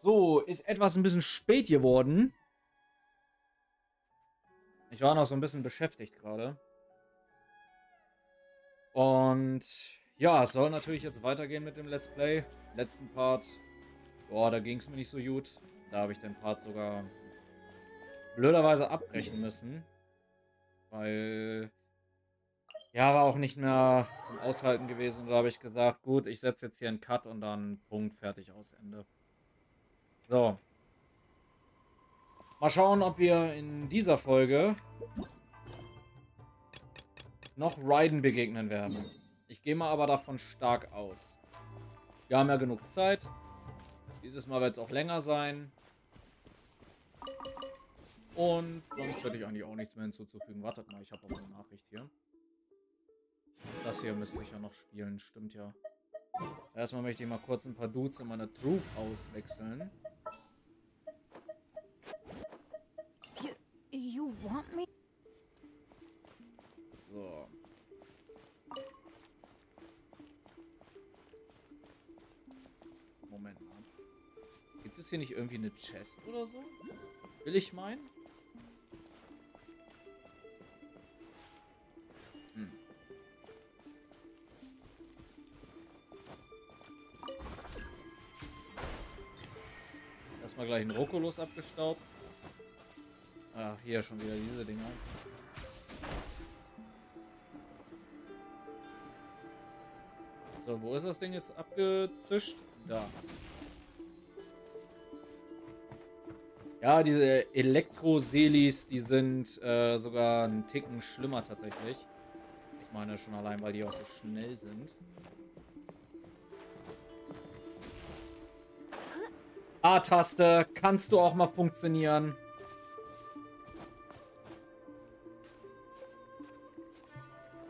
So, ist etwas ein bisschen spät geworden. Ich war noch so ein bisschen beschäftigt gerade. Und ja, es soll natürlich jetzt weitergehen mit dem Let's Play. Letzten Part, boah, da ging es mir nicht so gut. Da habe ich den Part sogar blöderweise abbrechen müssen. Weil, ja, war auch nicht mehr zum Aushalten gewesen. Und da habe ich gesagt, gut, ich setze jetzt hier einen Cut und dann Punkt, fertig, aus, Ende. So. Mal schauen, ob wir in dieser Folge noch Raiden begegnen werden. Ich gehe mal aber davon stark aus. Wir haben ja genug Zeit. Dieses Mal wird es auch länger sein. Und sonst hätte ich eigentlich auch nichts mehr hinzuzufügen. Wartet mal, ich habe auch eine Nachricht hier. Das hier müsste ich ja noch spielen, stimmt ja. Erstmal möchte ich mal kurz ein paar Dudes in meiner Troop auswechseln. You want me? So. Moment mal. Gibt es hier nicht irgendwie eine Chest oder so? Will ich meinen? Hm. Erstmal gleich einen Rokolos abgestaubt. Ach, hier schon wieder diese Dinger. So, wo ist das Ding jetzt abgezischt? Da. Ja, diese Elektro-Selis, die sind sogar einen Ticken schlimmer tatsächlich. Ich meine schon allein, weil die auch so schnell sind. A-Taste, kannst du auch mal funktionieren?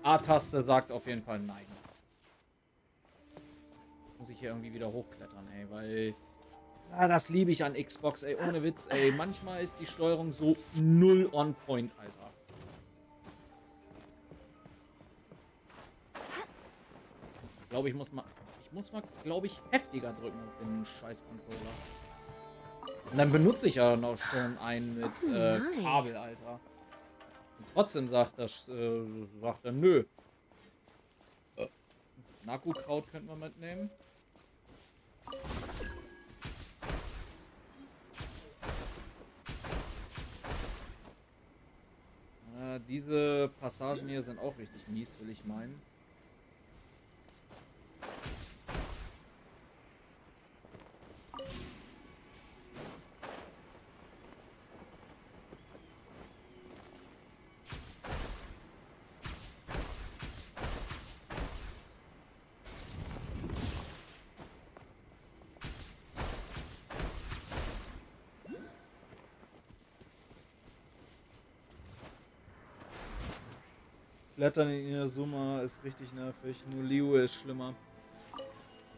A-Taste sagt auf jeden Fall nein. Muss ich hier irgendwie wieder hochklettern, ey, weil... Ja, das liebe ich an Xbox, ey, ohne Witz, ey. Manchmal ist die Steuerung so null on point, Alter. Ich glaube, ich muss mal, glaube ich, heftiger drücken auf den scheiß Controller. Und dann benutze ich ja noch schon einen mit Kabel, Alter. Und trotzdem sagt er, nö. Naku-Kraut könnten wir mitnehmen. Diese Passagen hier sind auch richtig mies, will ich meinen. Klettern in Inazuma ist richtig nervig. Nur Liu ist schlimmer.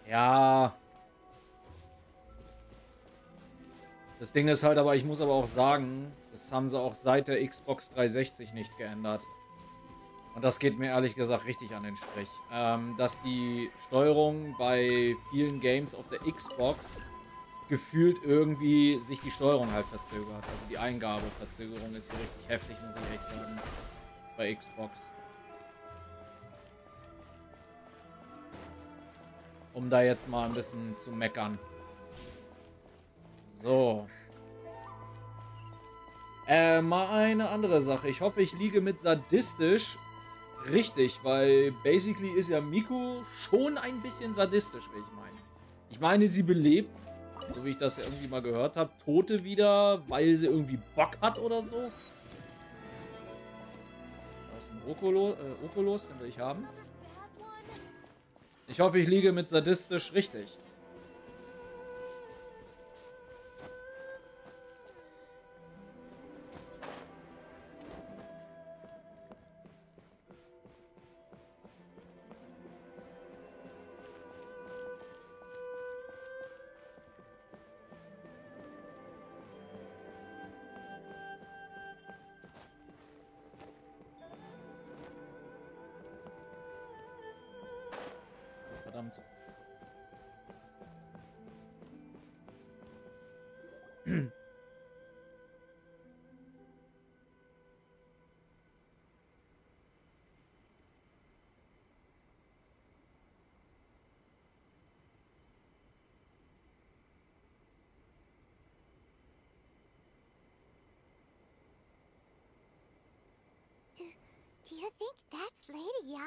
Ja. Das Ding ist halt aber, ich muss aber auch sagen, das haben sie auch seit der Xbox 360 nicht geändert. Und das geht mir ehrlich gesagt richtig an den Strich. Dass die Steuerung bei vielen Games auf der Xbox gefühlt irgendwie sich die Steuerung halt verzögert. Also die Eingabeverzögerung ist hier richtig heftig, muss ich echt sagen. Bei Xbox. Um da jetzt mal ein bisschen zu meckern. So. Mal eine andere Sache. Ich hoffe, ich liege mit sadistisch richtig, weil basically ist ja Miku schon ein bisschen sadistisch, wie ich meine. Ich meine, sie belebt, so wie ich das ja irgendwie mal gehört habe, Tote wieder, weil sie irgendwie Bock hat oder so. Da ist ein Okolos, den will ich haben. Ich hoffe, ich liege mit sadistisch richtig. Verdammt. Do you think that's Lady Yae?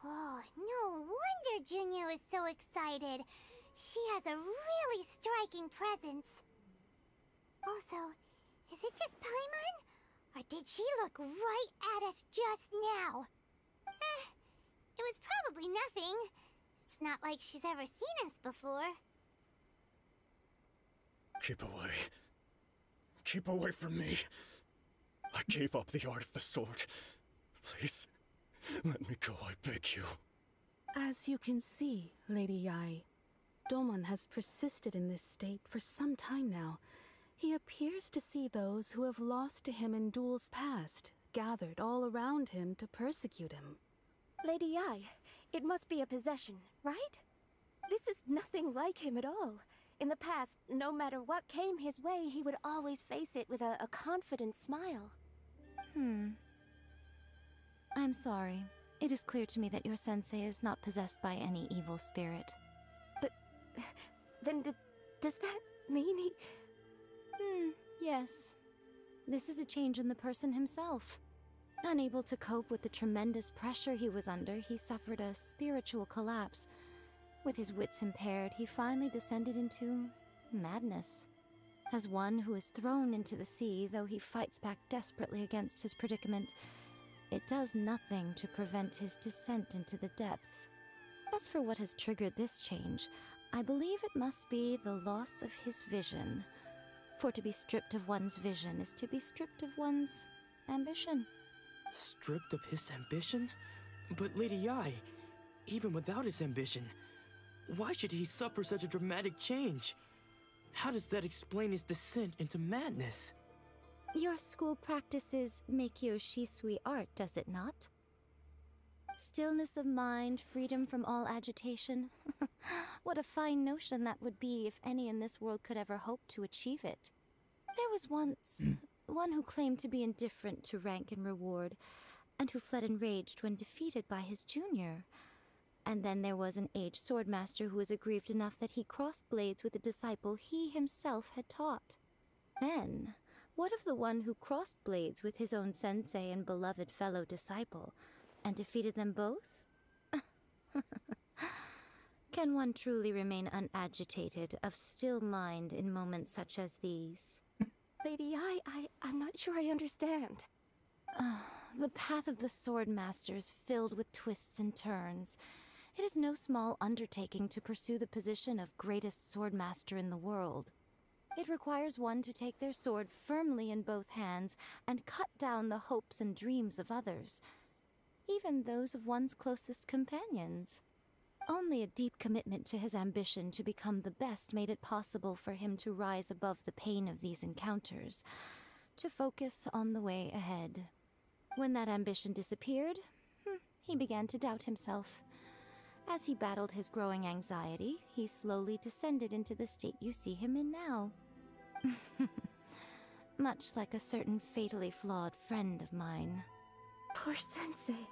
Oh, no wonder Junior is so excited. She has a really striking presence. Also, is it just Paimon? Or did she look right at us just now? It was probably nothing. It's not like she's ever seen us before. Keep away. Keep away from me. I gave up the art of the sword. Please, let me go, I beg you. As you can see, Lady Yae, Domon has persisted in this state for some time now. He appears to see those who have lost to him in duels past, gathered all around him to persecute him. Lady Yae, it must be a possession, right? This is nothing like him at all. In the past, no matter what came his way, he would always face it with a confident smile. I'm sorry. It is clear to me that your sensei is not possessed by any evil spirit. But then does that mean he... Yes. This is a change in the person himself. Unable to cope with the tremendous pressure he was under, he suffered a spiritual collapse. With his wits impaired, he finally descended into madness. As one who is thrown into the sea, though he fights back desperately against his predicament, it does nothing to prevent his descent into the depths. As for what has triggered this change, I believe it must be the loss of his vision. For to be stripped of one's vision is to be stripped of one's ambition. Stripped of his ambition? But Lady Yae, even without his ambition, why should he suffer such a dramatic change? How does that explain his descent into madness? Your school practices Meikyo Shisui art, does it not? Stillness of mind, freedom from all agitation. What a fine notion that would be if any in this world could ever hope to achieve it. There was once one who claimed to be indifferent to rank and reward, and who fled enraged when defeated by his junior. And then there was an aged swordmaster who was aggrieved enough that he crossed blades with a disciple he himself had taught. Then, what of the one who crossed blades with his own sensei and beloved fellow disciple, and defeated them both? Can one truly remain unagitated, of still mind in moments such as these? Lady Yae, I'm not sure I understand. The path of the Swordmaster is filled with twists and turns. It is no small undertaking to pursue the position of greatest Swordmaster in the world. It requires one to take their sword firmly in both hands and cut down the hopes and dreams of others, even those of one's closest companions. Only a deep commitment to his ambition to become the best made it possible for him to rise above the pain of these encounters, to focus on the way ahead. When that ambition disappeared, he began to doubt himself. As he battled his growing anxiety, he slowly descended into the state you see him in now. Much like a certain fatally flawed friend of mine. Poor Sensei.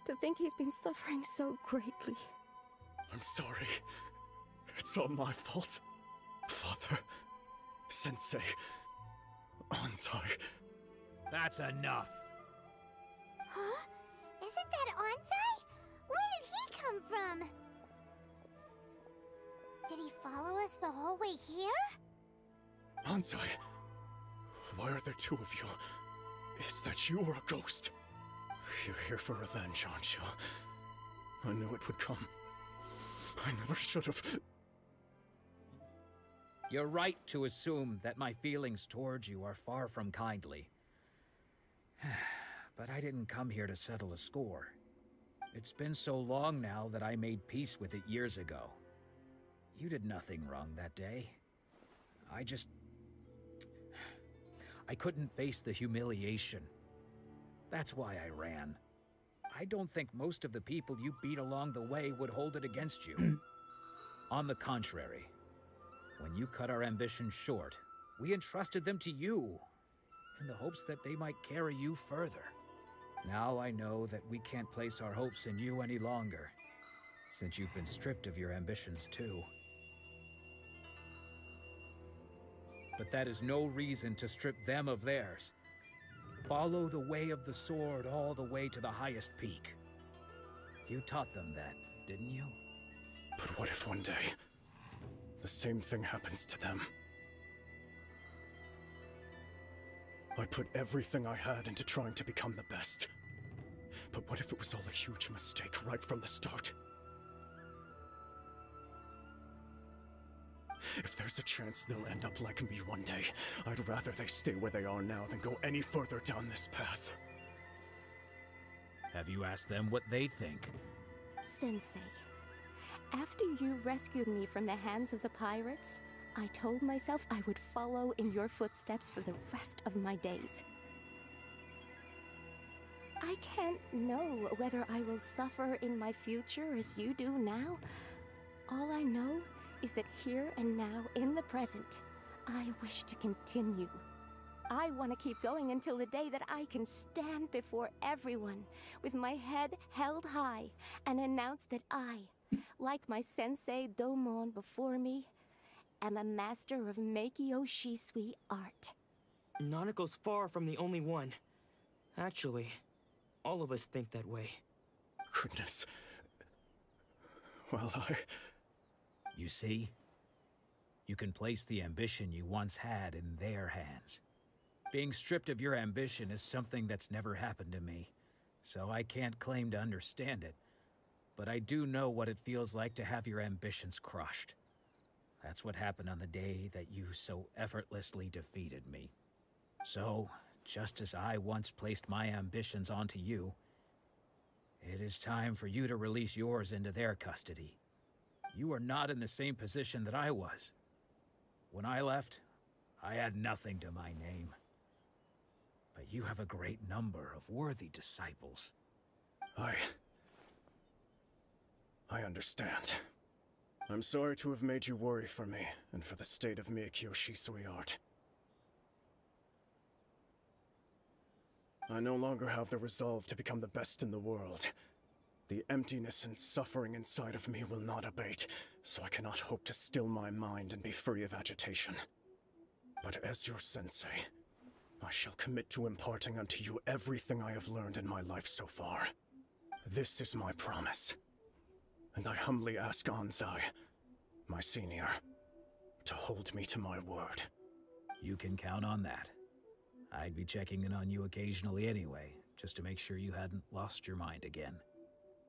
To think he's been suffering so greatly. I'm sorry. It's all my fault. Father, Sensei, Anzai. That's enough. Huh? Isn't that Anzai? Where did he come from? Did he follow us the whole way here? Anzai, why are there two of you? Is that you or a ghost? You're here for revenge, aren't you? I knew it would come. I never should have. You're right to assume that my feelings towards you are far from kindly. But I didn't come here to settle a score. It's been so long now that I made peace with it years ago. You did nothing wrong that day. I couldn't face the humiliation. That's why I ran. I don't think most of the people you beat along the way would hold it against you. On the contrary, When you cut our ambitions short, we entrusted them to you, in the hopes that they might carry you further. Now I know that we can't place our hopes in you any longer, since you've been stripped of your ambitions too. But that is no reason to strip them of theirs. Follow the way of the sword all the way to the highest peak. You taught them that, didn't you? But what if one day, the same thing happens to them? I put everything I had into trying to become the best. But what if it was all a huge mistake right from the start? If there's a chance they'll end up like me one day, I'd rather they stay where they are now than go any further down this path. Have you asked them what they think? Sensei, after you rescued me from the hands of the pirates, I told myself I would follow in your footsteps for the rest of my days. I can't know whether I will suffer in my future as you do now. All I know is that here and now, in the present, I wish to continue. I want to keep going until the day that I can stand before everyone with my head held high and announce that I, like my sensei Domon before me, am a master of Meikyo Shisui art. Nanako's far from the only one. Actually, all of us think that way. Goodness. Well, You see? You can place the ambition you once had in their hands. Being stripped of your ambition is something that's never happened to me, so I can't claim to understand it. But I do know what it feels like to have your ambitions crushed. That's what happened on the day that you so effortlessly defeated me. So, just as I once placed my ambitions onto you, it is time for you to release yours into their custody. You are not in the same position that I was. When I left, I had nothing to my name. But you have a great number of worthy disciples. I understand. I'm sorry to have made you worry for me, and for the state of Meikyo Shisui art. I no longer have the resolve to become the best in the world. The emptiness and suffering inside of me will not abate, so I cannot hope to still my mind and be free of agitation. But as your sensei, I shall commit to imparting unto you everything I have learned in my life so far. This is my promise. And I humbly ask Anzai, my senior, to hold me to my word. You can count on that. I'd be checking in on you occasionally anyway, just to make sure you hadn't lost your mind again.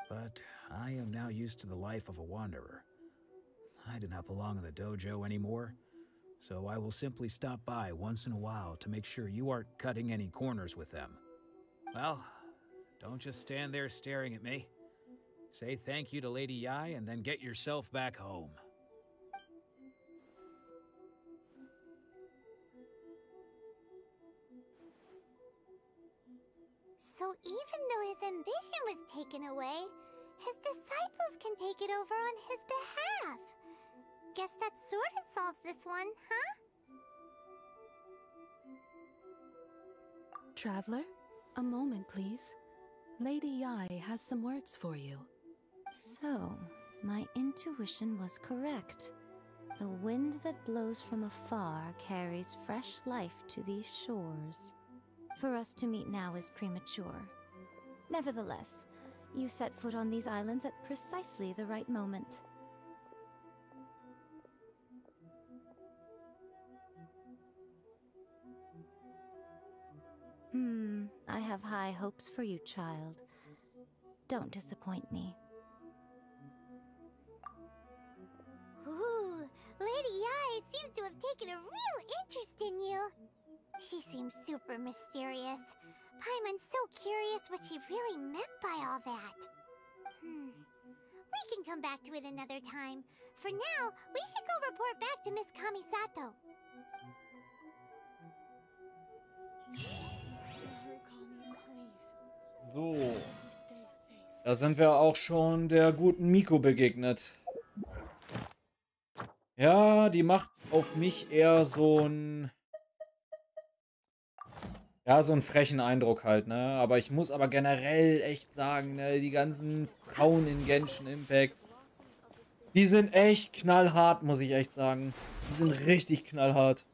But I am now used to the life of a wanderer. I do not belong in the dojo anymore, so I will simply stop by once in a while to make sure you aren't cutting any corners with them. Well, don't just stand there staring at me. Say thank you to Lady Yae and then get yourself back home. So even though his ambition was taken away, his disciples can take it over on his behalf. Guess that sort of solves this one, huh? Traveler, a moment, please. Lady Yae has some words for you. So, my intuition was correct. The wind that blows from afar carries fresh life to these shores. For us to meet now is premature. Nevertheless, you set foot on these islands at precisely the right moment. I have high hopes for you, child. Don't disappoint me. Ooh, Lady Yae seems to have taken a real interest in you. She seems super mysterious. Paimon's so curious what she really meant by all that. We can come back to it another time. For now, we should go report back to Miss Kamisato. So. Da sind wir auch schon der guten Miko begegnet. Ja, die macht auf mich eher so ein, ja, so einen frechen Eindruck halt, ne? Aber ich muss aber generell echt sagen, ne, die ganzen Frauen in Genshin Impact, die sind echt knallhart, muss ich echt sagen. Die sind richtig knallhart.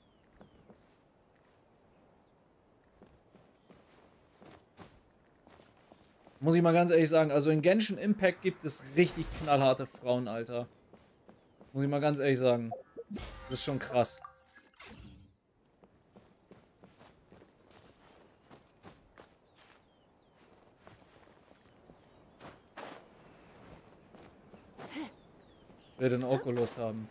Muss ich mal ganz ehrlich sagen. Also in Genshin Impact gibt es richtig knallharte Frauen, Alter. Muss ich mal ganz ehrlich sagen. Das ist schon krass. Ich will den Oculus haben.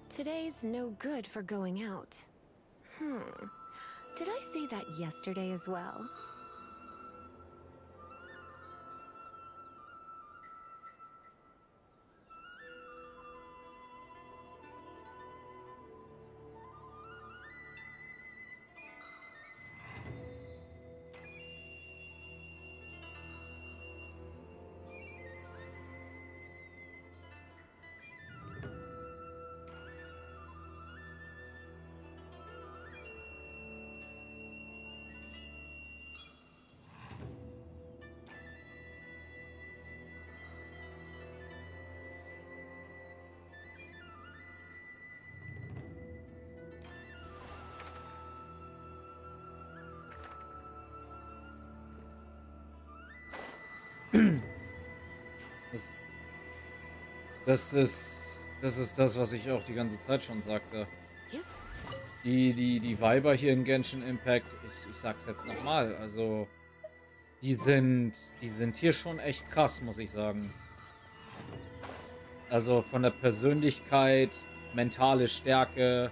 Today's no good for going out. Did I say that yesterday as well? Das ist das, was ich auch die ganze Zeit schon sagte. Die Weiber hier in Genshin Impact, ich sag's jetzt nochmal, also die sind hier schon echt krass, muss ich sagen. Also von der Persönlichkeit, mentale Stärke,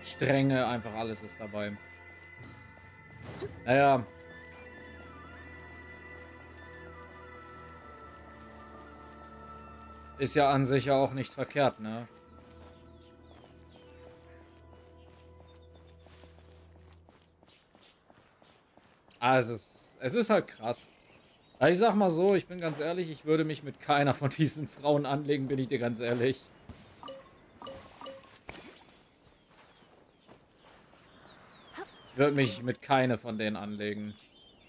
Strenge, einfach alles ist dabei. Naja. Ist ja an sich ja auch nicht verkehrt, ne? Also es ist halt krass. Aber ich sag mal so, ich bin ganz ehrlich, ich würde mich mit keiner von diesen Frauen anlegen, bin ich dir ganz ehrlich. Ich würde mich mit keiner von denen anlegen.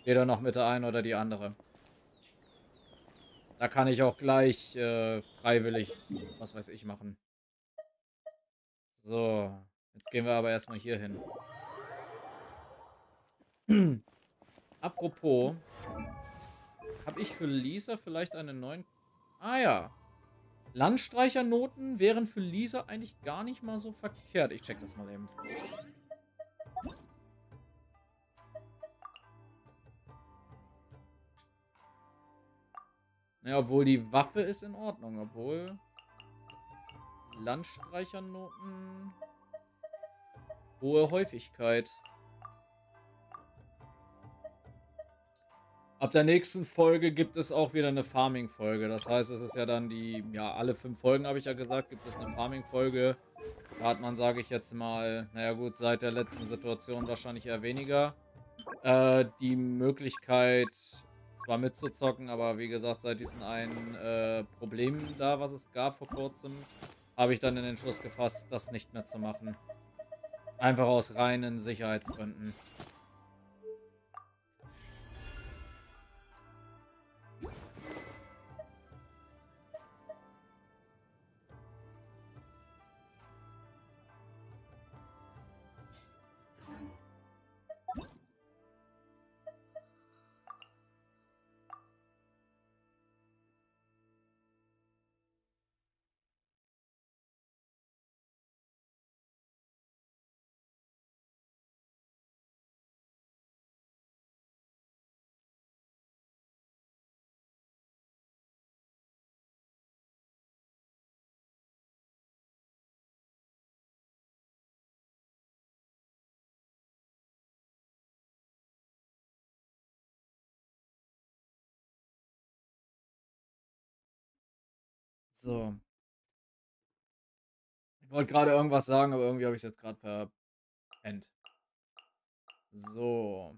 Weder noch mit der einen oder die andere. Da kann ich auch gleich freiwillig, was weiß ich, machen. So, jetzt gehen wir aber erstmal hier hin. Apropos, habe ich für Lisa vielleicht einen neuen... Ah ja. Landstreichernoten wären für Lisa eigentlich gar nicht mal so verkehrt. Ich check das mal eben. Ja, obwohl die Waffe ist in Ordnung. Obwohl... Landstreichernoten... Hohe Häufigkeit. Ab der nächsten Folge gibt es auch wieder eine Farming-Folge. Das heißt, es ist ja dann die... Ja, alle 5 Folgen, habe ich ja gesagt, gibt es eine Farming-Folge. Da hat man, sage ich jetzt mal... Naja gut, seit der letzten Situation wahrscheinlich eher weniger. Die Möglichkeit... zwar mitzuzocken, aber wie gesagt, seit diesen einen Problem da, was es gab vor kurzem, habe ich dann den Entschluss gefasst, das nicht mehr zu machen. Einfach aus reinen Sicherheitsgründen. So. Ich wollte gerade irgendwas sagen, aber irgendwie habe ich es jetzt gerade verpennt. So.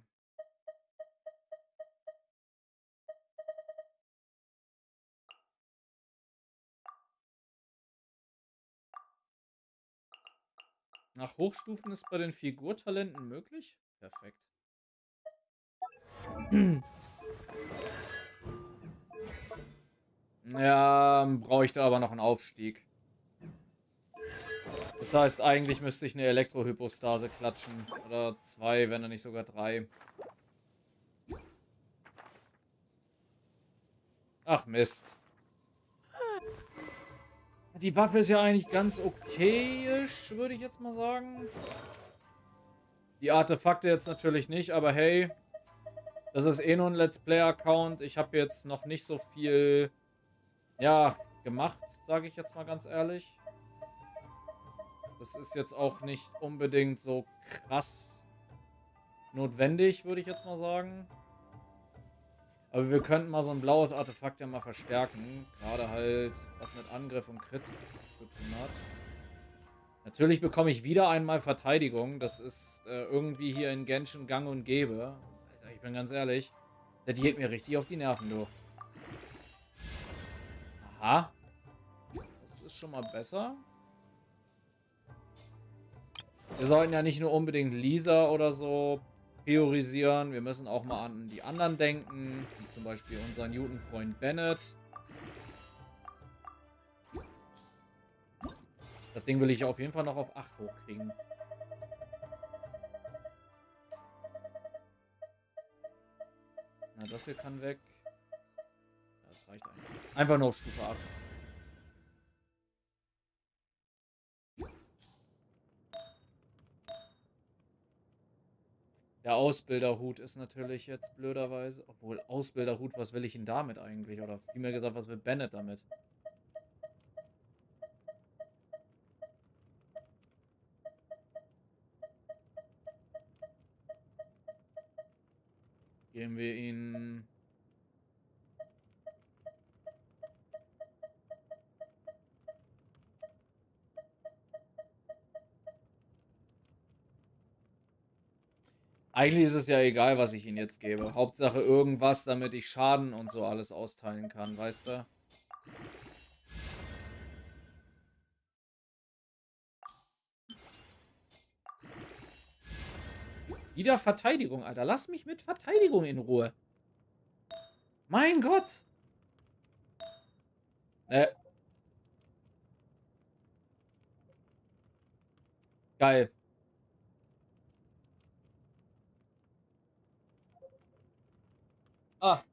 Nach Hochstufen ist bei den Figurtalenten möglich? Perfekt. Ja, bräuchte aber noch einen Aufstieg. Das heißt, eigentlich müsste ich eine Elektrohypostase klatschen. Oder 2, wenn nicht sogar 3. Ach Mist. Die Waffe ist ja eigentlich ganz okayisch, würde ich jetzt mal sagen. Die Artefakte jetzt natürlich nicht, aber hey, das ist eh nur ein Let's Play-Account. Ich habe jetzt noch nicht so viel, ja, gemacht, sage ich jetzt mal ganz ehrlich. Das ist jetzt auch nicht unbedingt so krass notwendig, würde ich jetzt mal sagen. Aber wir könnten mal so ein blaues Artefakt ja mal verstärken. Gerade halt, was mit Angriff und Crit zu tun hat. Natürlich bekomme ich wieder einmal Verteidigung. Das ist irgendwie hier in Genshin gang und gäbe. Alter, ich bin ganz ehrlich. Der geht mir richtig auf die Nerven, du. Aha. Das ist schon mal besser. Wir sollten ja nicht nur unbedingt Lisa oder so priorisieren. Wir müssen auch mal an die anderen denken. Wie zum Beispiel unseren Newton-Freund Bennett. Das Ding will ich auf jeden Fall noch auf 8 hochkriegen. Na, das hier kann weg. Das reicht eigentlich. Einfach nur auf Stufe 8. Der Ausbilderhut ist natürlich jetzt blöderweise. Obwohl, Ausbilderhut, was will ich denn damit eigentlich? Oder vielmehr gesagt, was will Bennett damit? Geben wir ihn. Eigentlich ist es ja egal, was ich ihm jetzt gebe. Hauptsache irgendwas, damit ich Schaden und so alles austeilen kann, weißt du? Wieder Verteidigung, Alter. Lass mich mit Verteidigung in Ruhe. Mein Gott. Geil. Ah.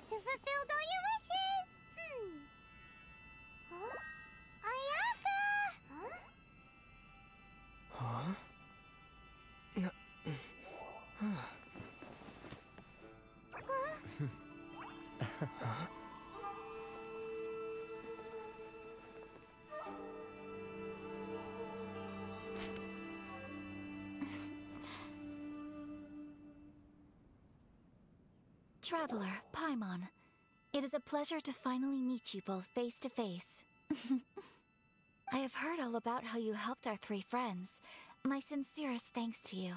must have fulfilled all your wishes. Huh? Ayaka! Huh? Traveler, Paimon. It is a pleasure to finally meet you both face to face. I have heard all about how you helped our 3 friends. My sincerest thanks to you.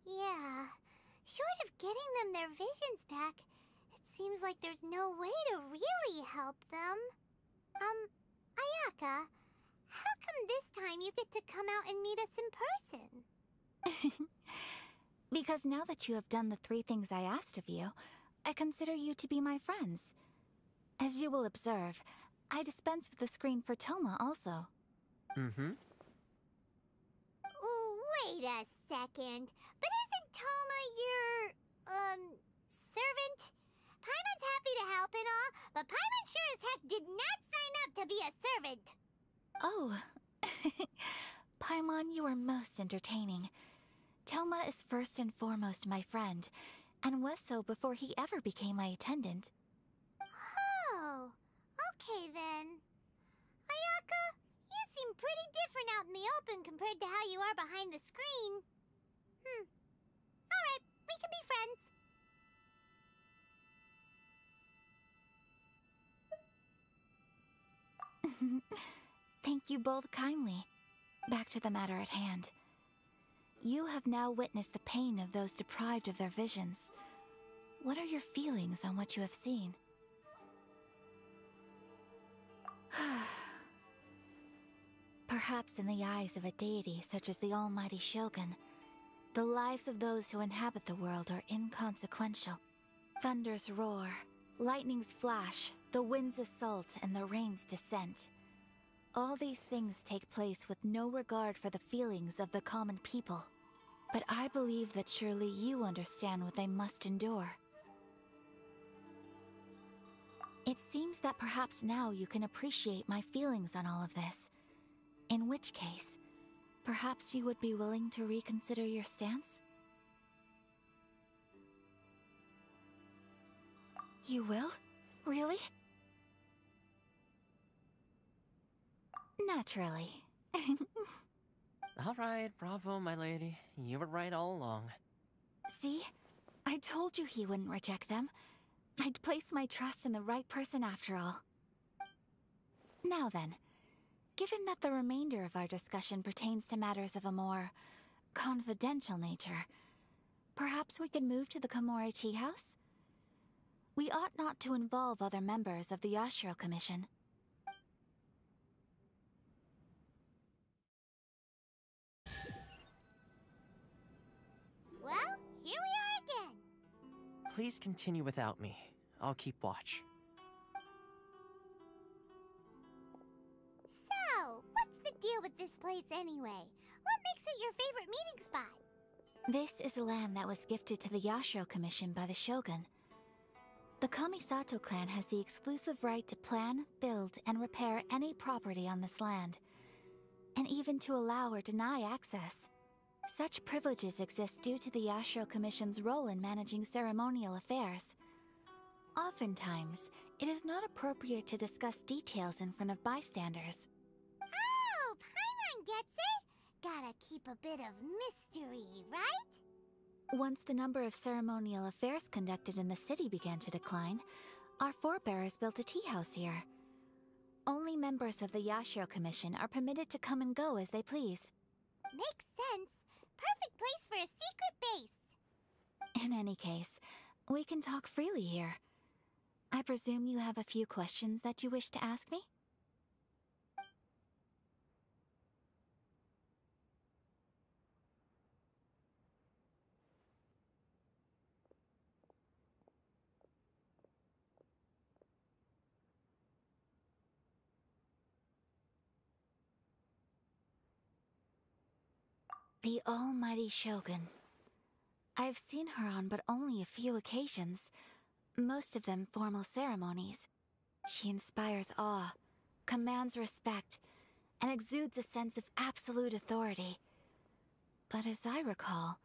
Yeah, short of getting them their visions back, it seems like there's no way to really help them. Ayaka, how come this time you get to come out and meet us in person? Because now that you have done the 3 things I asked of you, I consider you to be my friends. As you will observe, I dispense with the screen for Thoma also. Wait a second. But isn't Thoma your, servant? Paimon's happy to help and all, but Paimon sure as heck did not sign up to be a servant. Oh. Paimon, you are most entertaining. Thoma is first and foremost my friend, and was so before he ever became my attendant. Oh, okay then. Ayaka, you seem pretty different out in the open compared to how you are behind the screen. Alright, we can be friends. Thank you both kindly. Back to the matter at hand. You have now witnessed the pain of those deprived of their visions. What are your feelings on what you have seen? Perhaps in the eyes of a deity such as the almighty Shogun, the lives of those who inhabit the world are inconsequential. Thunders roar, lightnings flash, the winds assault, and the rains descent. All these things take place with no regard for the feelings of the common people. But I believe that surely you understand what they must endure. It seems that perhaps now you can appreciate my feelings on all of this. In which case, perhaps you would be willing to reconsider your stance? You will? Really? Naturally. Alright, bravo, my lady. You were right all along. See? I told you he wouldn't reject them. I'd placed my trust in the right person after all. Now then, given that the remainder of our discussion pertains to matters of a more confidential nature, perhaps we could move to the Komori Tea House? We ought not to involve other members of the Yashiro Commission. Well, here we are again. Please continue without me. I'll keep watch. So, what's the deal with this place anyway? What makes it your favorite meeting spot? This is land that was gifted to the Yashiro Commission by the Shogun. The Kamisato clan has the exclusive right to plan, build, and repair any property on this land. and even to allow or deny access. Such privileges exist due to the Yashiro Commission's role in managing ceremonial affairs. Oftentimes, it is not appropriate to discuss details in front of bystanders. Oh, Paimon gets it! Gotta keep a bit of mystery, right? Once the number of ceremonial affairs conducted in the city began to decline, our forebears built a tea house here. Only members of the Yashiro Commission are permitted to come and go as they please. Makes sense. Perfect place for a secret base. In any case, we can talk freely here. I presume you have a few questions that you wish to ask me? The almighty Shogun. I've seen her on but only a few occasions, most of them formal ceremonies. She inspires awe, commands respect, and exudes a sense of absolute authority. But as I recall,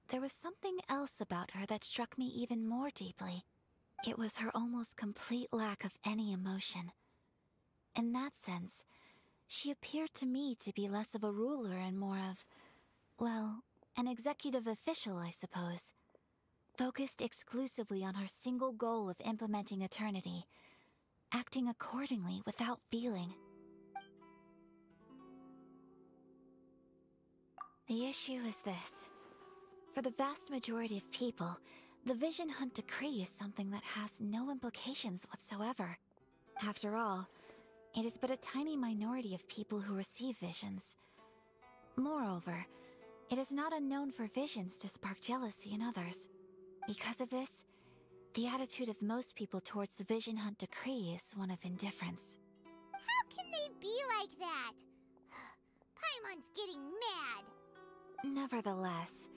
there was something else about her that struck me even more deeply. It was her almost complete lack of any emotion. In that sense, she appeared to me to be less of a ruler and more of, well, an executive official, I suppose. Focused exclusively on her single goal of implementing eternity, acting accordingly without feeling. The issue is this. For the vast majority of people, the Vision Hunt Decree is something that has no implications whatsoever. After all, it is but a tiny minority of people who receive visions. Moreover, it is not unknown for visions to spark jealousy in others. Because of this, the attitude of most people towards the Vision Hunt Decree is one of indifference. How can they be like that? Paimon's getting mad. Nevertheless,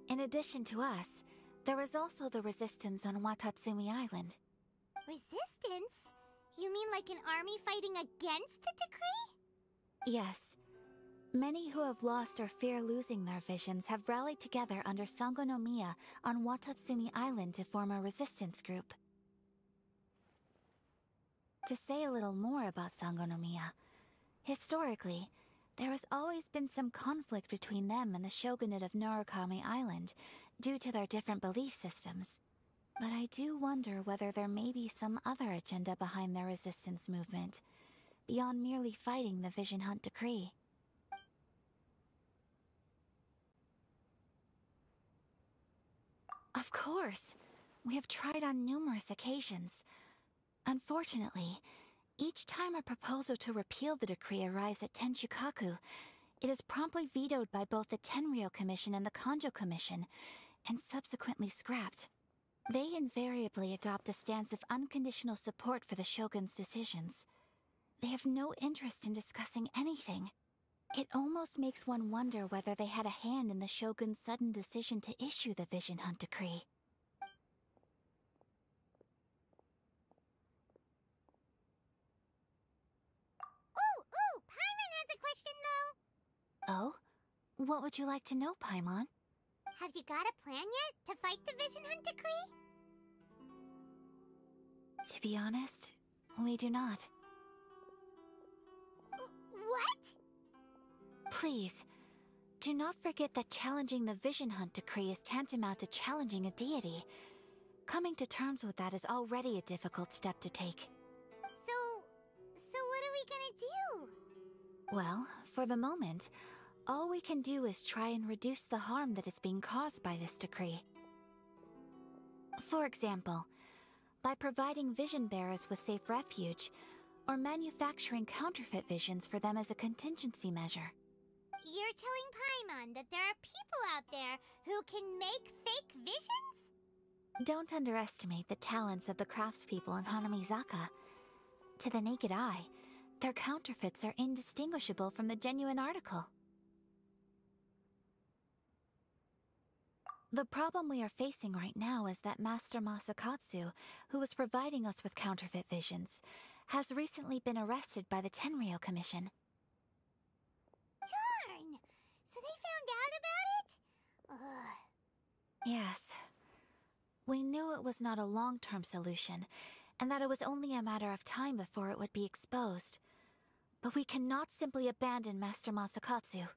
in addition to us, there is also the resistance on Watatsumi Island. Resistance? You mean like an army fighting against the decree? Yes. Many who have lost or fear losing their visions have rallied together under Sangonomiya on Watatsumi Island to form a resistance group. To say a little more about Sangonomiya, historically, there has always been some conflict between them and the shogunate of Narukami Island due to their different belief systems. But I do wonder whether there may be some other agenda behind their resistance movement, beyond merely fighting the Vision Hunt Decree. Of course! We have tried on numerous occasions. Unfortunately, each time a proposal to repeal the decree arrives at Tenshukaku, it is promptly vetoed by both the Tenryou Commission and the Kanjo Commission, and subsequently scrapped. They invariably adopt a stance of unconditional support for the Shogun's decisions. They have no interest in discussing anything. It almost makes one wonder whether they had a hand in the Shogun's sudden decision to issue the Vision Hunt Decree. Ooh, Paimon has a question though. Oh? What would you like to know, Paimon? Have you got a plan yet to fight the Vision Hunt Decree? To be honest, we do not. What? Please, do not forget that challenging the Vision Hunt Decree is tantamount to challenging a deity. Coming to terms with that is already a difficult step to take. So what are we gonna do? Well, for the moment, all we can do is try and reduce the harm that is being caused by this decree. For example, by providing vision bearers with safe refuge, or manufacturing counterfeit visions for them as a contingency measure. You're telling Paimon that there are people out there who can make fake visions? Don't underestimate the talents of the craftspeople in Hanamizaka. To the naked eye, their counterfeits are indistinguishable from the genuine article. The problem we are facing right now is that Master Masakatsu, who was providing us with counterfeit visions, has recently been arrested by the Tenryou Commission. Yes. We knew it was not a long-term solution, and that it was only a matter of time before it would be exposed. But we cannot simply abandon Master Masakatsu.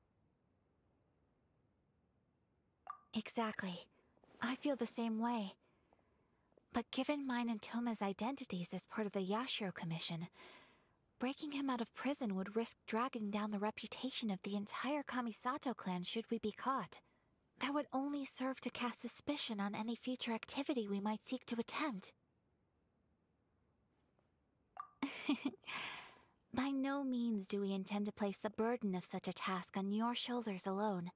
Exactly. I feel the same way. But given mine and Toma's identities as part of the Yashiro Commission, breaking him out of prison would risk dragging down the reputation of the entire Kamisato clan should we be caught. That would only serve to cast suspicion on any future activity we might seek to attempt. By no means do we intend to place the burden of such a task on your shoulders alone.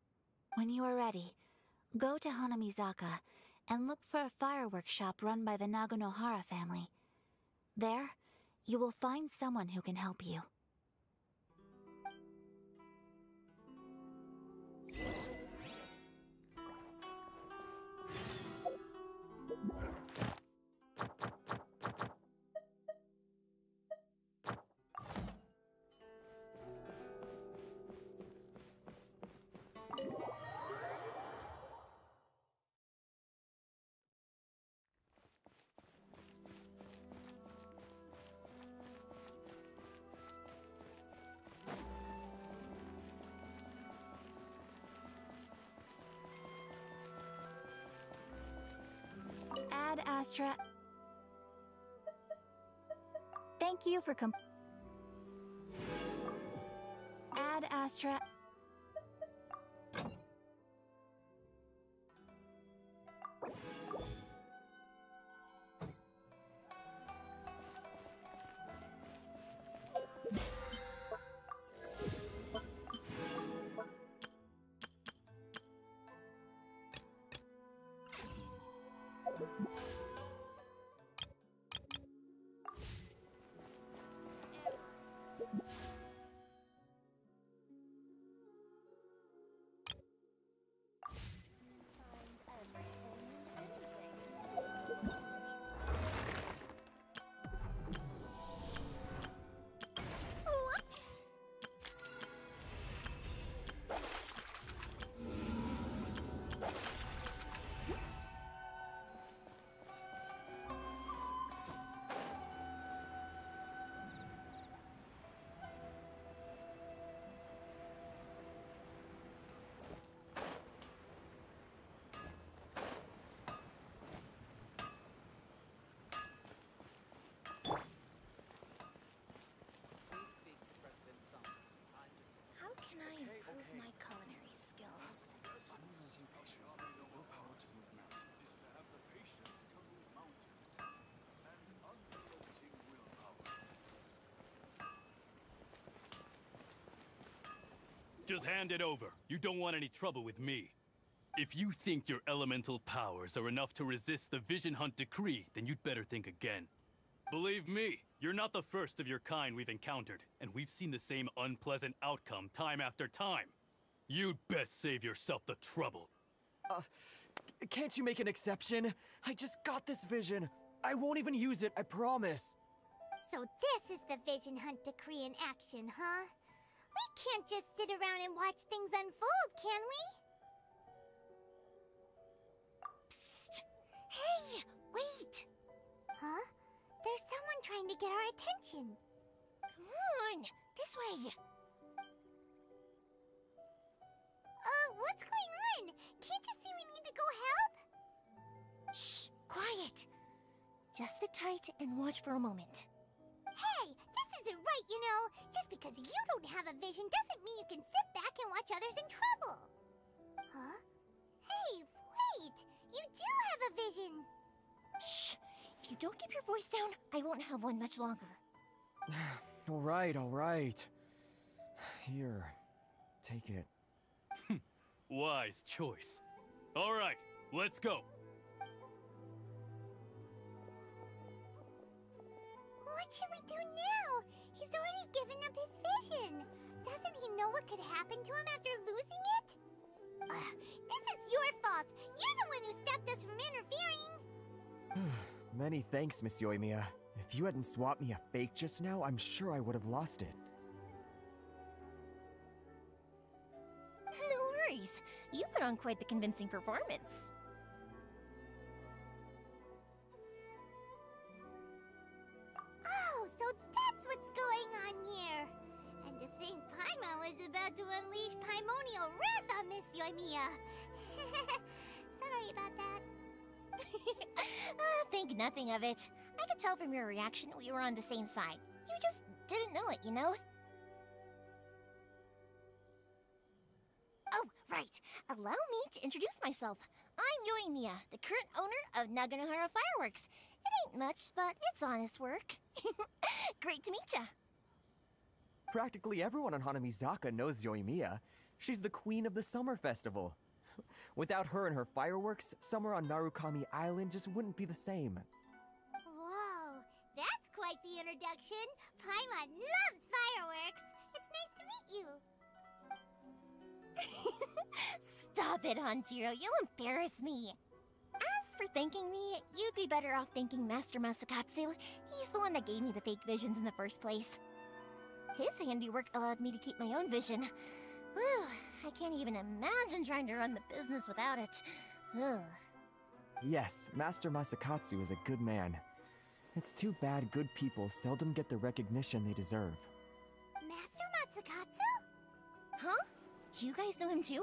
When you are ready, go to Hanamizaka and look for a fireworks shop run by the Nagonohara family. There, you will find someone who can help you. Ad Astra. Thank you for Ad Astra. How can I improve my culinary skills? Just hand it over. You don't want any trouble with me. If you think your elemental powers are enough to resist the Vision Hunt decree, then you'd better think again. Believe me, you're not the first of your kind we've encountered, and we've seen the same unpleasant outcome time after time. You'd best save yourself the trouble. Can't you make an exception? I just got this vision. I won't even use it, I promise. So this is the Vision Hunt decree in action, huh? We can't just sit around and watch things unfold, can we? Psst! Hey, wait! Huh? There's someone trying to get our attention. Come on, this way. What's going on? Can't you see we need to go help? Shh, quiet. Just sit tight and watch for a moment. Hey, this isn't right, you know. Just because you don't have a vision doesn't mean you can sit back and watch others in trouble. Huh? Hey, wait! You do have a vision! Shh! If you don't keep your voice down, I won't have one much longer. All right. Here, take it. Wise choice. All right, let's go. What should we do now? He's already given up his vision. Doesn't he know what could happen to him after losing it? This is your fault. You're the one who stopped us from interfering. Many thanks, Miss Yoimiya. If you hadn't swapped me a fake just now, I'm sure I would have lost it. No worries. You put on quite the convincing performance. unleash primordial wrath on Miss Yoimiya. Sorry about that. Think nothing of it. I could tell from your reaction we were on the same side. You just didn't know it, you know? Oh, right. Allow me to introduce myself. I'm Yoimiya, the current owner of Naganohara Fireworks. It ain't much, but it's honest work. Great to meet ya. Practically everyone on Hanamizaka knows Yoimiya. She's the queen of the summer festival. Without her and her fireworks, summer on Narukami Island just wouldn't be the same. Whoa, that's quite the introduction. Paimon loves fireworks. It's nice to meet you. Stop it, Hanjiro. You'll embarrass me. As for thanking me, you'd be better off thanking Master Masakatsu. He's the one that gave me the fake visions in the first place. His handiwork allowed me to keep my own vision. Whew, I can't even imagine trying to run the business without it. Ugh. Yes, Master Masakatsu is a good man. It's too bad good people seldom get the recognition they deserve. Master Masakatsu? Huh? Do you guys know him too?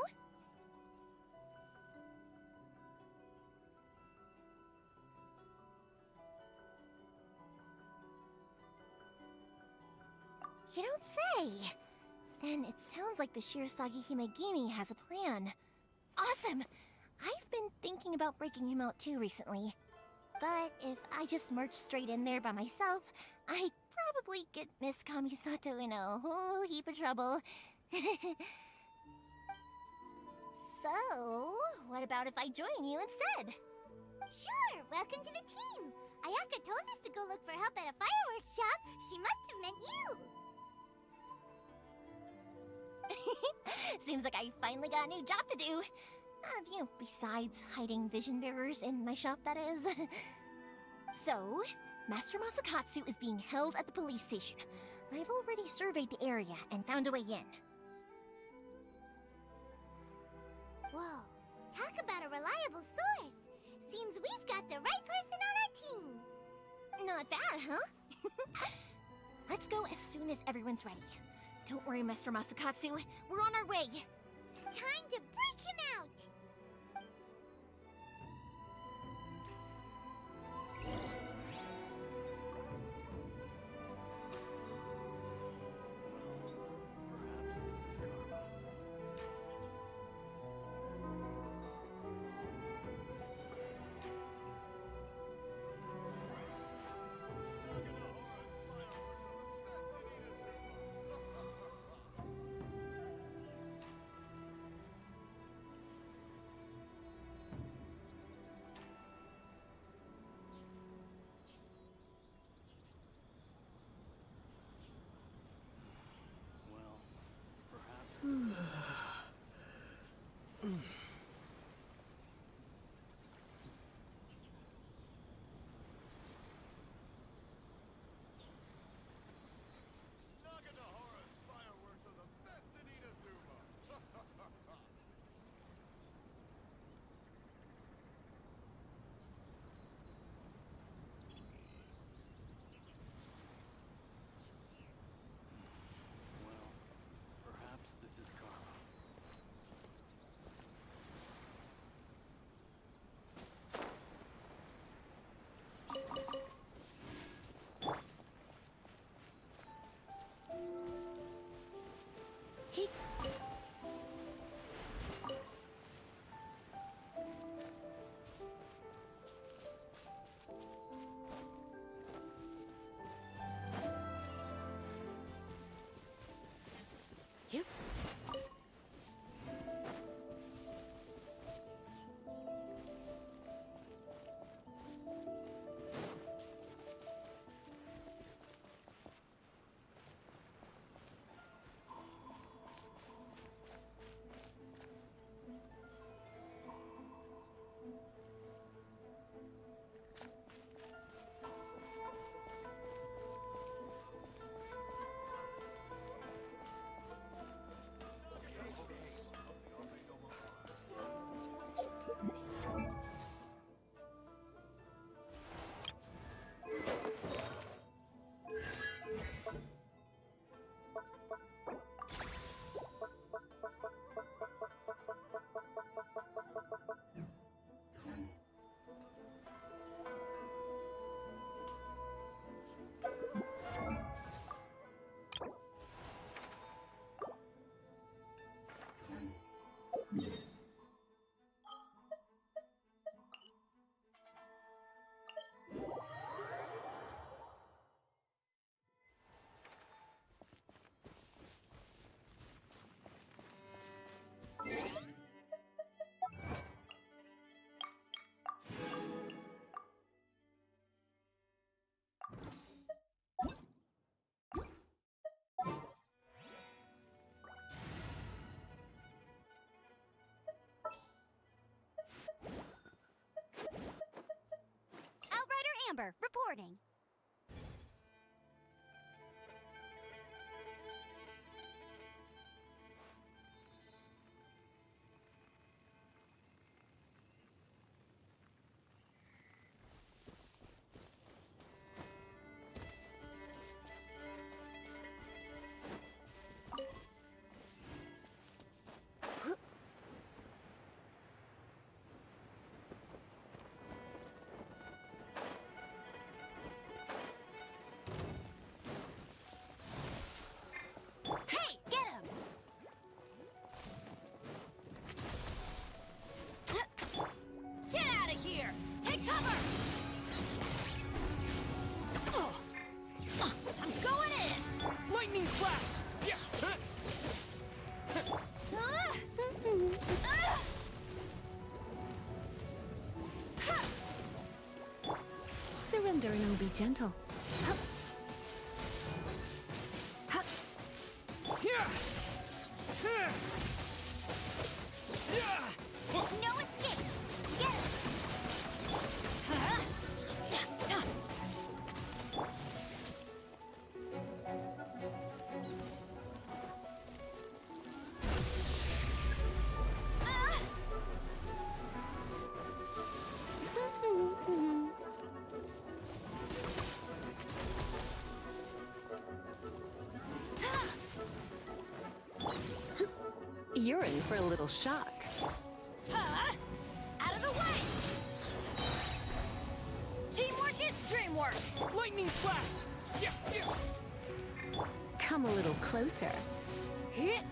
You don't say! Then it sounds like the Shirasagi Himegimi has a plan. Awesome! I've been thinking about breaking him out too recently. But if I just marched straight in there by myself, I'd probably get Miss Kamisato in a whole heap of trouble. So, what about if I join you instead? Sure, welcome to the team. Ayaka told us to go look for help at a fireworks shop. She must have meant you. Seems like I finally got a new job to do. Besides hiding vision bearers in my shop, that is. So, Master Masakatsu is being held at the police station. I've already surveyed the area and found a way in. Whoa, talk about a reliable source. Seems we've got the right person on our team. Not bad, huh? Let's go as soon as everyone's ready. Don't worry, Mr. Masakatsu. We're on our way. Time to break him out! Amber, reporting. Hey, get him! Get out of here! Take cover! I'm going in! Lightning flash! Surrender and will be gentle. No escape! Get him! You're in for a little shock. Out of the way! Teamwork is dreamwork! Lightning flash! Come a little closer. Hit!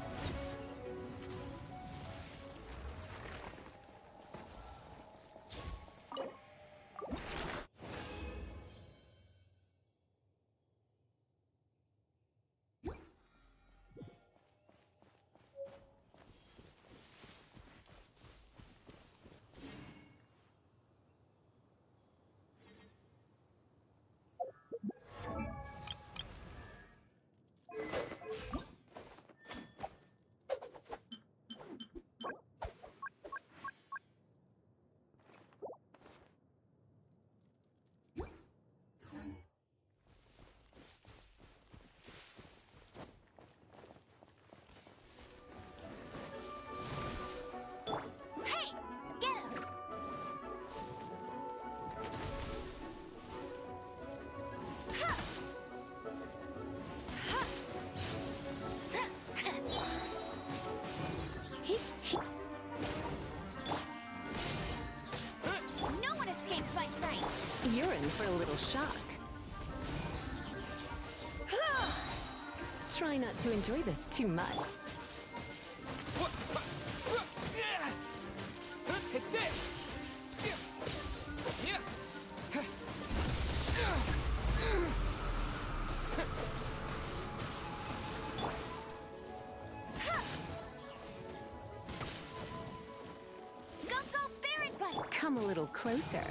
Hey! Get him! No one escapes my sight! You're in for a little shock. Try not to enjoy this too much. Take this! Go, Baron Bunny! Come a little closer.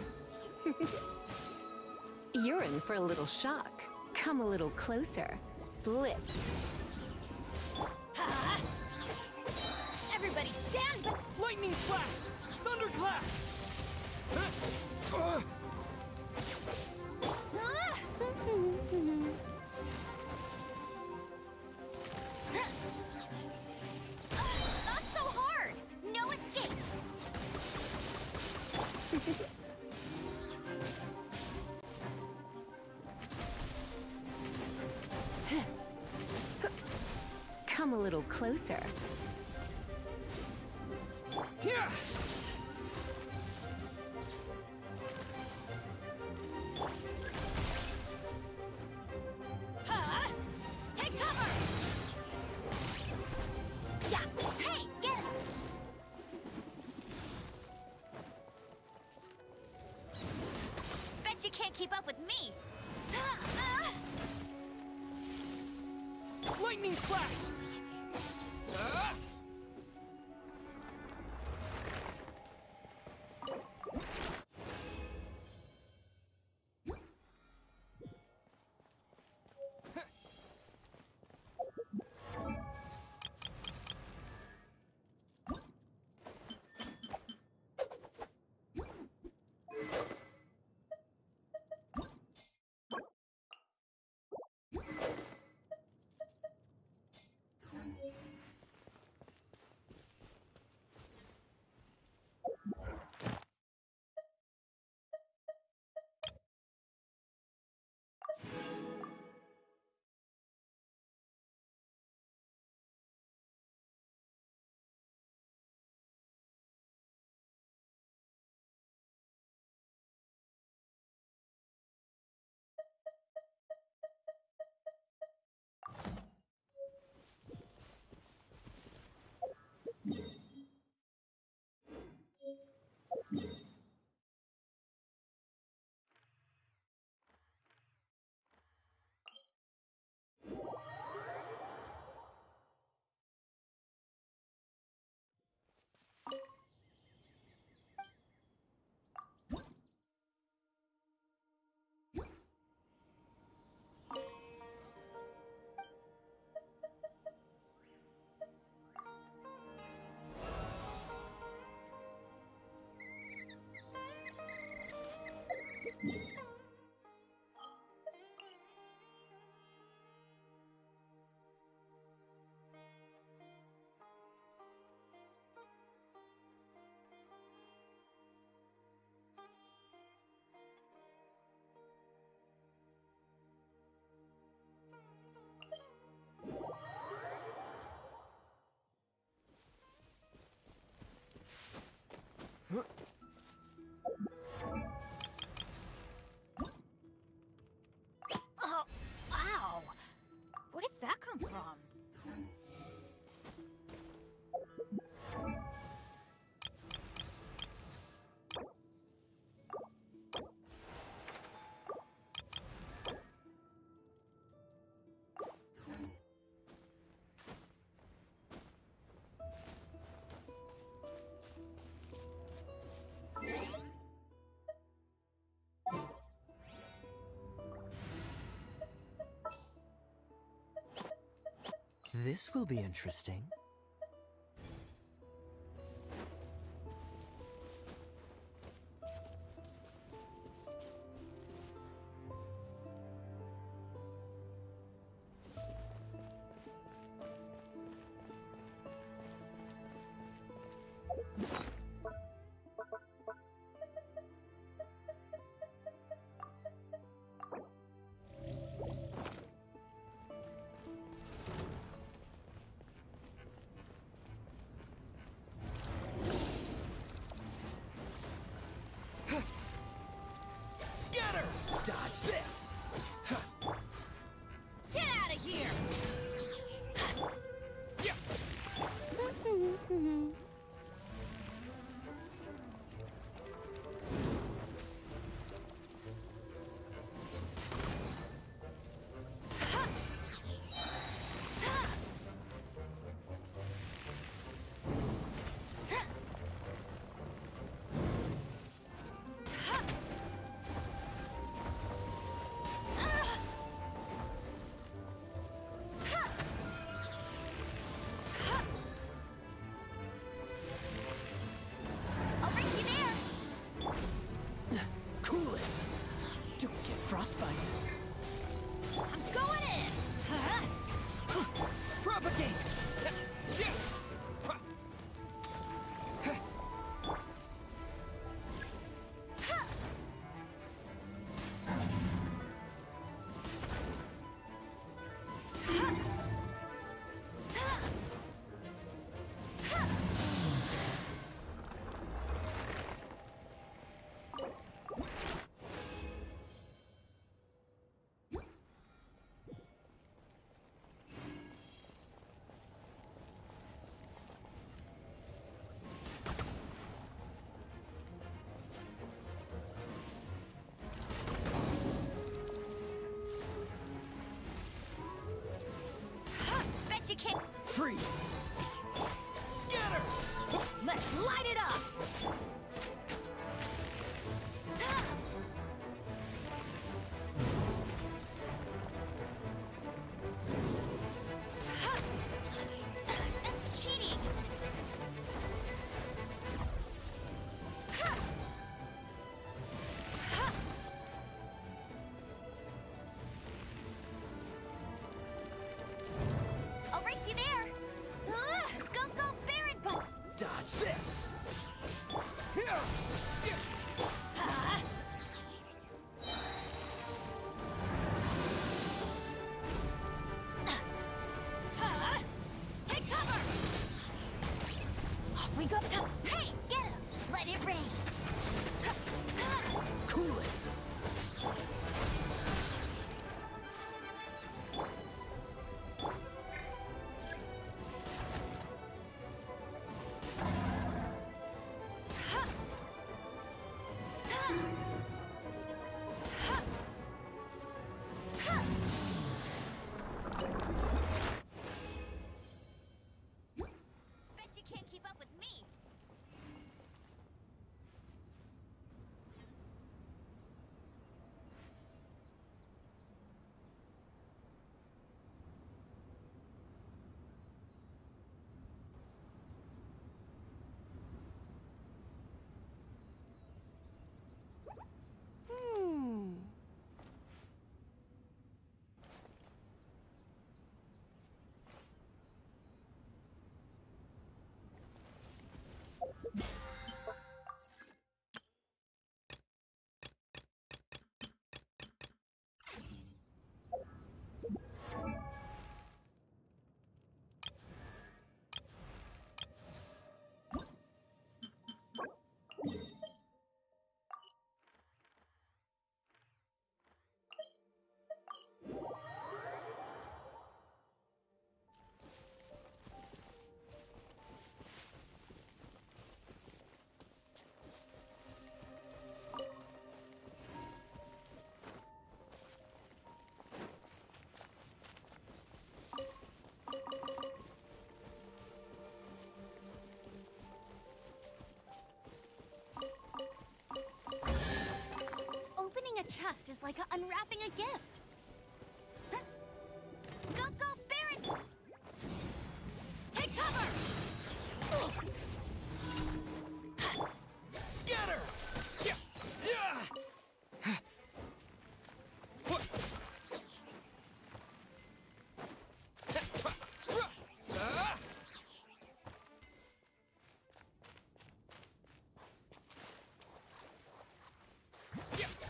You're in for a little shock. Come a little closer. Blitz. Everybody stand back! Lightning flash! Thunderclap! Not so hard! No escape! Come a little closer. Here! Take cover! Yeah! Hey, get him! Bet you can't keep up with me! Lightning flash! Oh, ow! Where did that come from? This will be interesting. Scatter! Dodge this! Get out of here! Cool it! Don't get frostbite. I'm going in! Propagate! Bet you can't. Freeze! Scatter! Let's light it up! That's cheating! I'll race you there! Go, go, Baron Button! Dodge this! Take cover! Off we go to... Hey, get him! Let it rain! Cool it! Bet you can't keep up with me! fast is like unwrapping a gift. Go, go, Barret! Take cover! Scatter!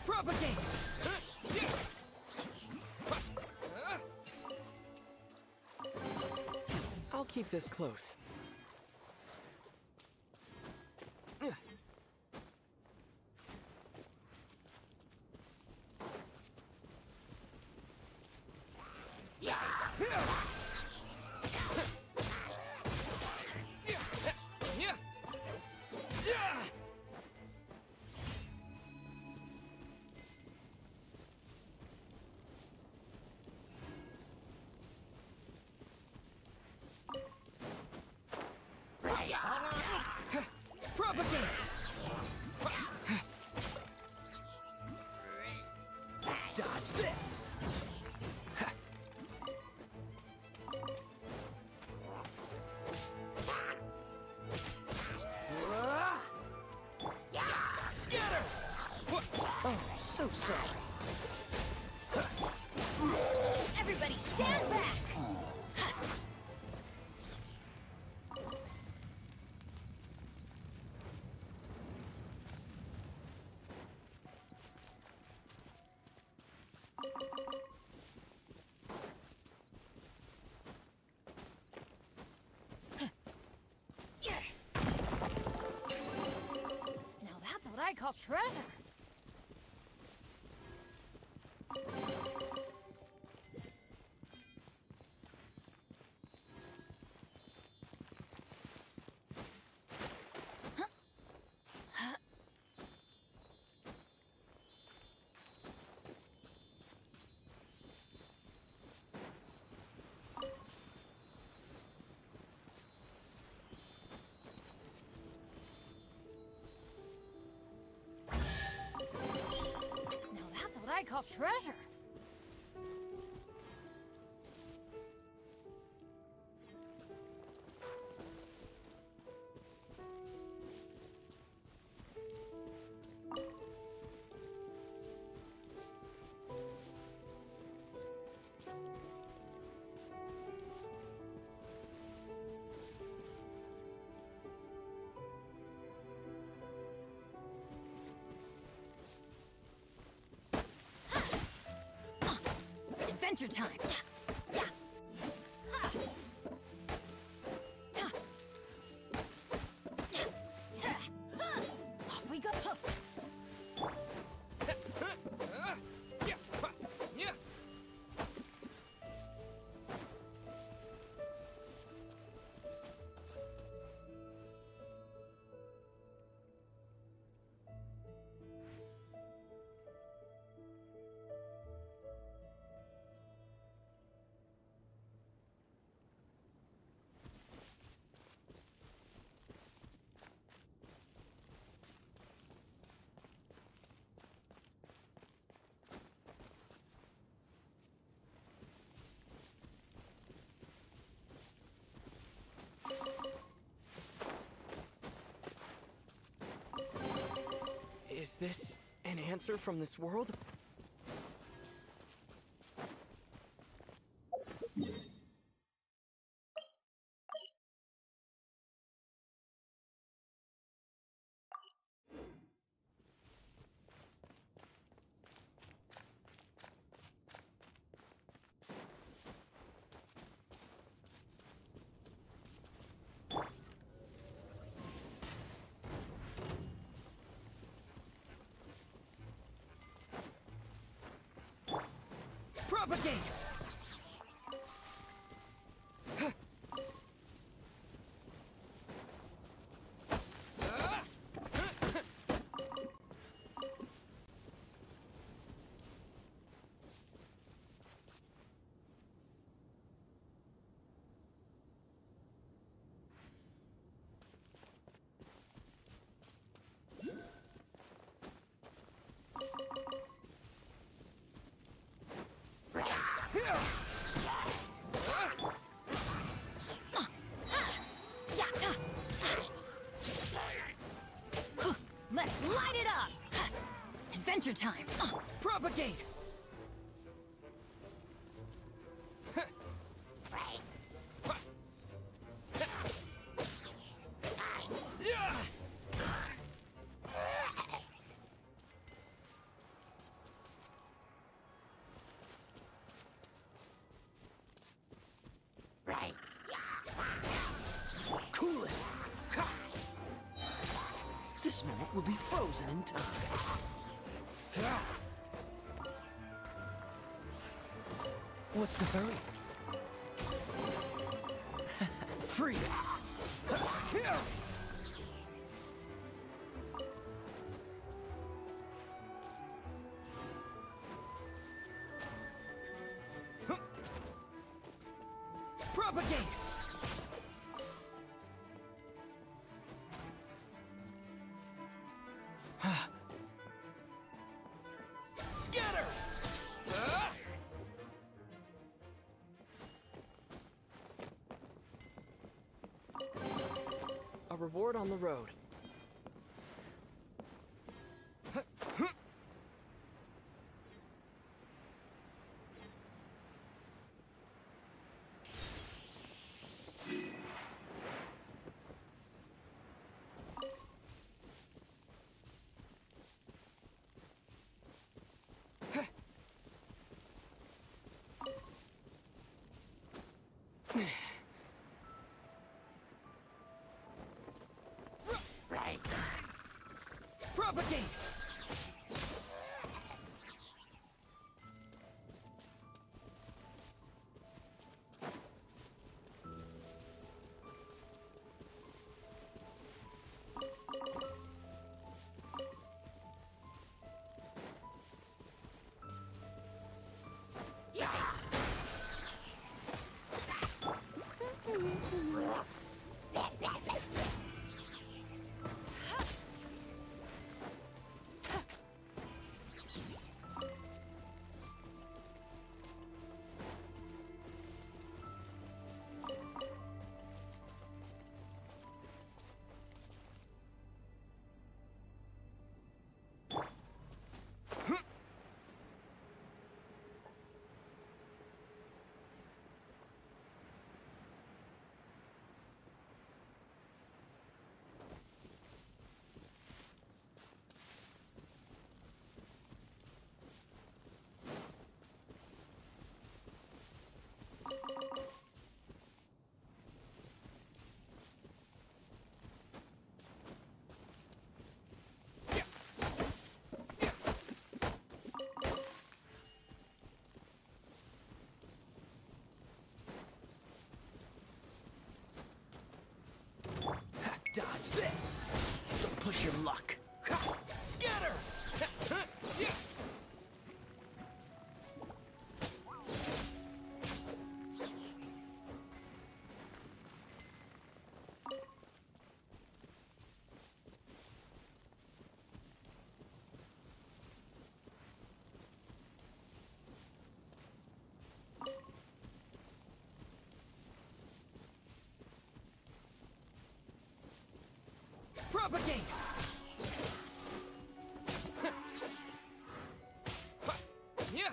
Propagate! I'll keep this close. Propagate! Dodge this! Scatter! Oh, so sorry. Everybody stand back! Now that's what I call treasure. Now that's what I call treasure. Adventure time. Off we go. Is this an answer from this world? Propagate! Adventure time! Propagate! Cool it! This moment will be frozen in time. What's the hurry? Freeze! Here! Propagate! Scatter! A reward on the road. Propagate! Dodge this! Don't push your luck. Scatter! Propagate! Yeah!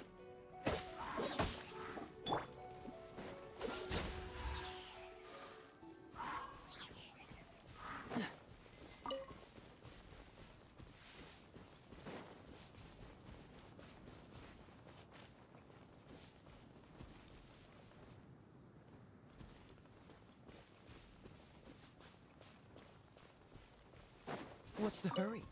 What's the hurry?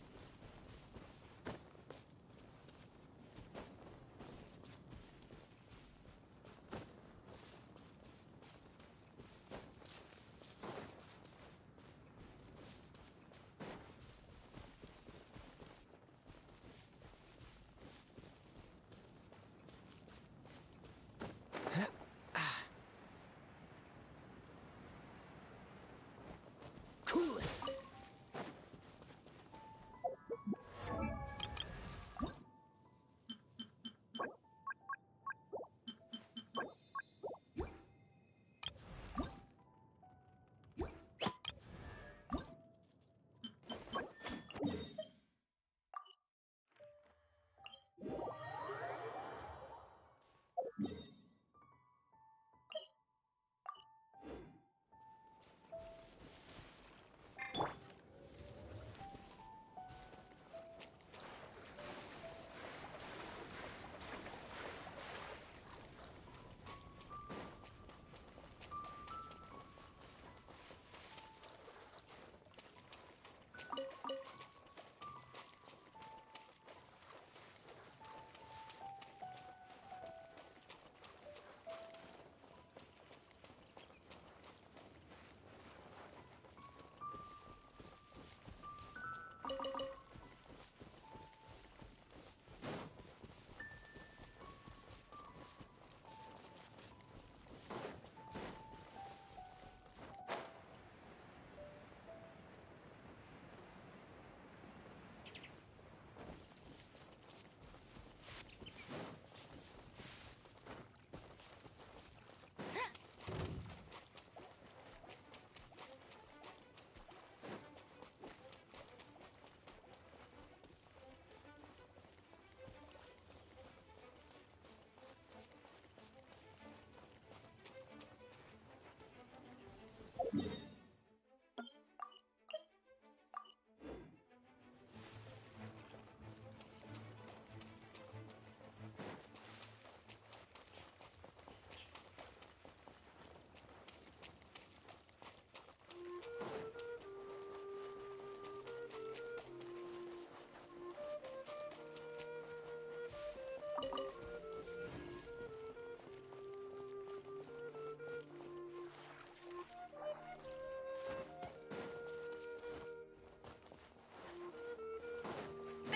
Cool it!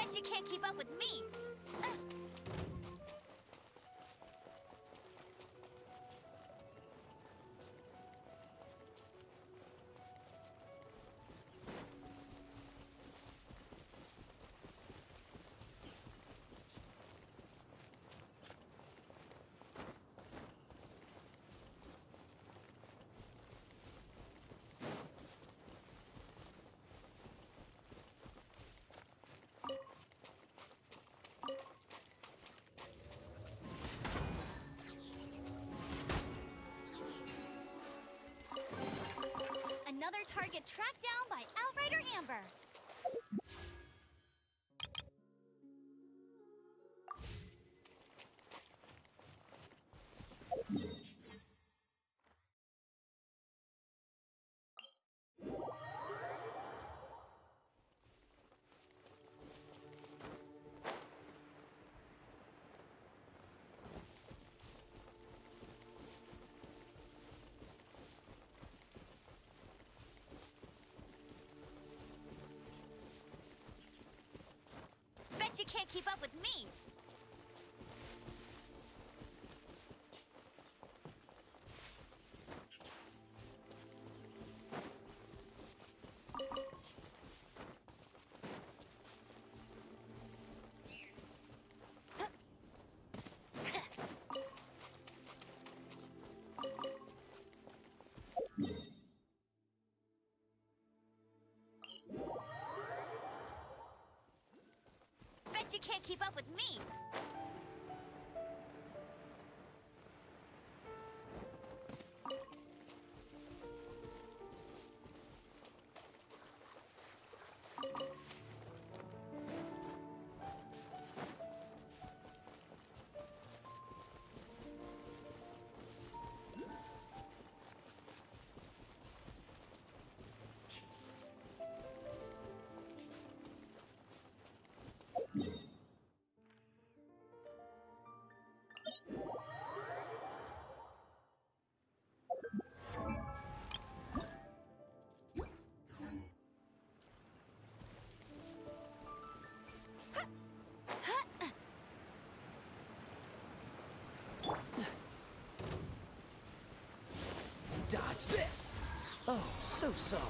Bet you can't keep up with me! Another target tracked down by Outrider Amber. Bet you can't keep up with me! Bet you can't keep up with me! Dodge this! Oh, so sorry.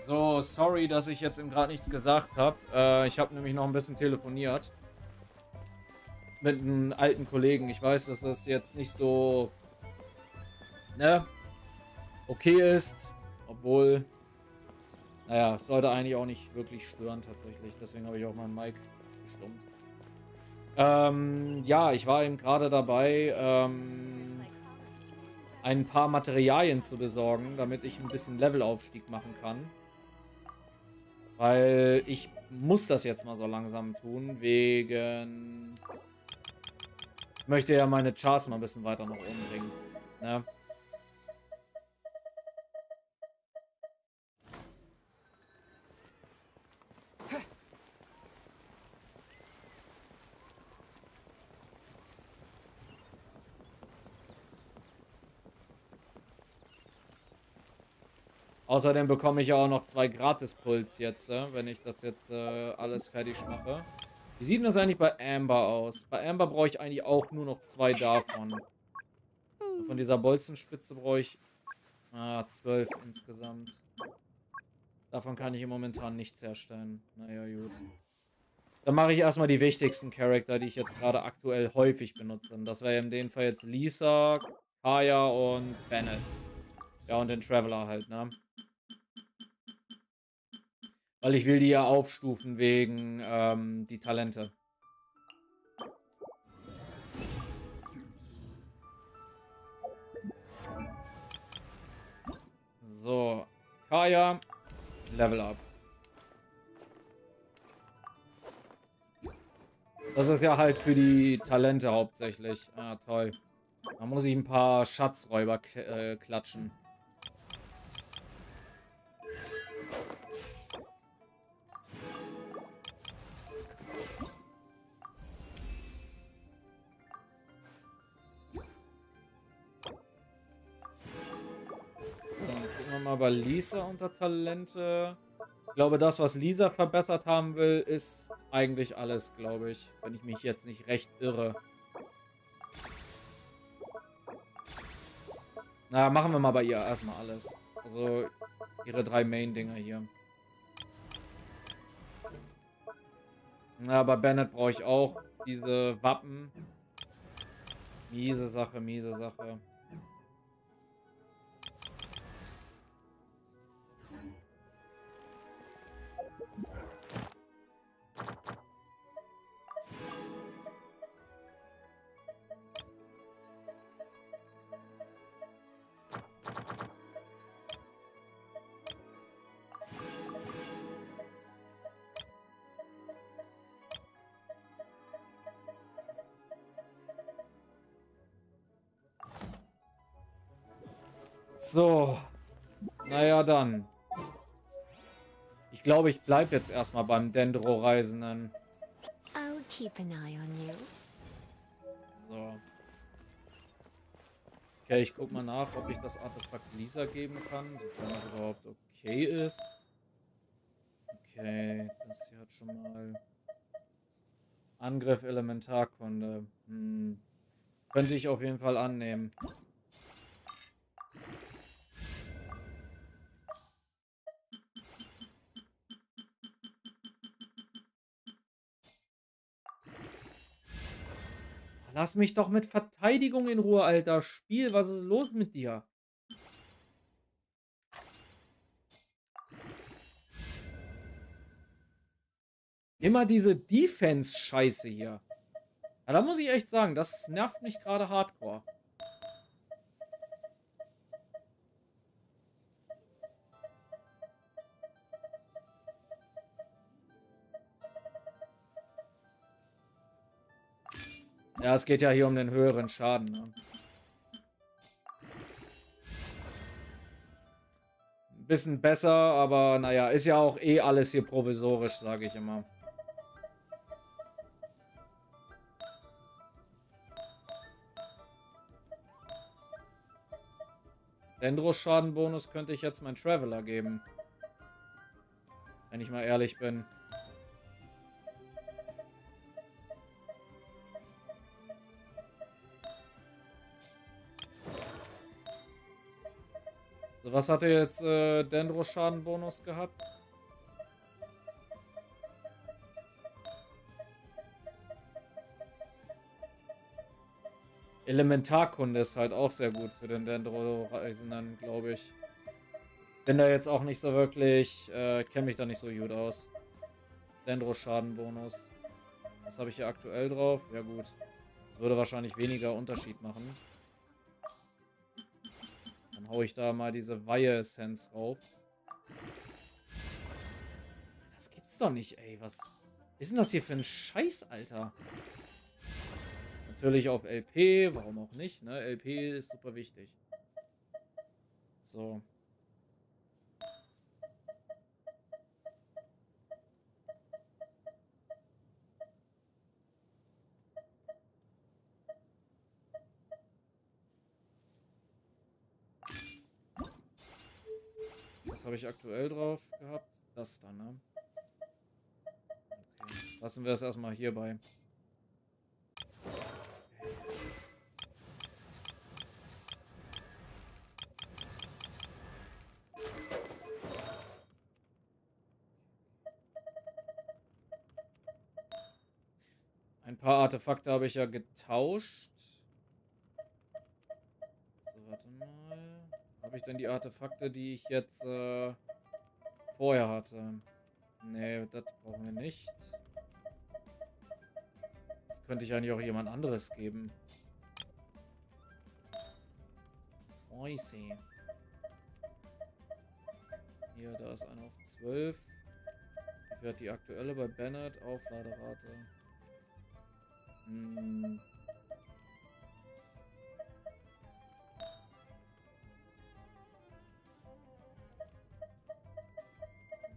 So, sorry, dass ich jetzt gerade nichts gesagt habe. Ich habe nämlich noch ein bisschen telefoniert. Mit einem alten Kollegen. Ich weiß, dass das jetzt nicht so, ne, okay ist. Obwohl, naja, es sollte eigentlich auch nicht wirklich stören tatsächlich. Deswegen habe ich auch meinen Mic gestummt. Ja, ich war eben gerade dabei, ein paar Materialien zu besorgen, damit ich ein bisschen Levelaufstieg machen kann. Weil ich muss das jetzt mal so langsam tun, wegen... Ich möchte ja meine Charts mal ein bisschen weiter nach oben bringen. Ne? Außerdem bekomme ich ja auch noch 2 Gratis-Puls jetzt, wenn ich das jetzt alles fertig mache. Wie sieht denn das eigentlich bei Amber aus? Bei Amber brauche ich eigentlich auch nur noch 2 davon. Von dieser Bolzenspitze brauche ich 12 insgesamt. Davon kann ich momentan nichts herstellen. Naja, gut. Dann mache ich erstmal die wichtigsten Charakter, die ich jetzt gerade aktuell häufig benutze. Und das wäre in dem Fall jetzt Lisa, Kaya und Bennett. Ja, und den Traveler halt, ne? Weil ich will die ja aufstufen wegen die Talente. So, Kaya, Level Up. Das ist ja halt für die Talente hauptsächlich. Ah, toll. Da muss ich ein paar Schatzräuber klatschen. Mal bei Lisa unter Talente. Ich glaube, das, was Lisa verbessert haben will, ist eigentlich alles, glaube ich. Wenn ich mich jetzt nicht recht irre. Na, machen wir mal bei ihr erstmal alles. Also ihre 3 Main-Dinger hier. Na, bei Bennett brauche ich auch diese Wappen. Miese Sache, miese Sache. So. Naja, dann. Ich glaube, ich bleibe jetzt erstmal beim Dendro-Reisenden. I'll keep an eye on you. So. Okay, ich guck mal nach, ob ich das Artefakt Lisa geben kann, sofern das überhaupt okay ist. Okay, das hier hat schon mal... Angriff Elementarkunde. Könnte ich auf jeden Fall annehmen. Lass mich doch mit Verteidigung in Ruhe, Alter. Spiel, was ist los mit dir? Immer diese Defense-Scheiße hier. Ja, da muss ich echt sagen, das nervt mich gerade hardcore. Ja, es geht ja hier um den höheren Schaden. Ne? Ein bisschen besser, aber naja, ist ja auch eh alles hier provisorisch, sage ich immer. Dendro-Schadenbonus könnte ich jetzt meinen Traveler geben. Wenn ich mal ehrlich bin. So, was hat er jetzt Dendro-Schadenbonus gehabt? Elementarkunde ist halt auch sehr gut für den Dendro-Reisenden, glaube ich. Bin da jetzt auch nicht so wirklich, kenne mich da nicht so gut aus. Dendro-Schadenbonus. Was habe ich hier aktuell drauf? Ja gut. Das würde wahrscheinlich weniger Unterschied machen. Dann haue ich da mal diese Weihe-Essenz rauf. Das gibt's doch nicht, ey. Was ist denn das hier für ein Scheiß, Alter? Natürlich auf LP, warum auch nicht, ne? LP ist super wichtig. So. Was habe ich aktuell drauf gehabt? Das dann, ne? Okay. Lassen wir es erstmal hierbei. Ein paar Artefakte habe ich ja getauscht. So, warte mal. Habe ich denn die Artefakte, die ich jetzt vorher hatte? Nee, das brauchen wir nicht. Das könnte ich eigentlich auch jemand anderes geben. Oh, ich sehe. Hier, da ist einer auf 12. Wie viel hat die aktuelle bei Bennett? Aufladerate. Hm.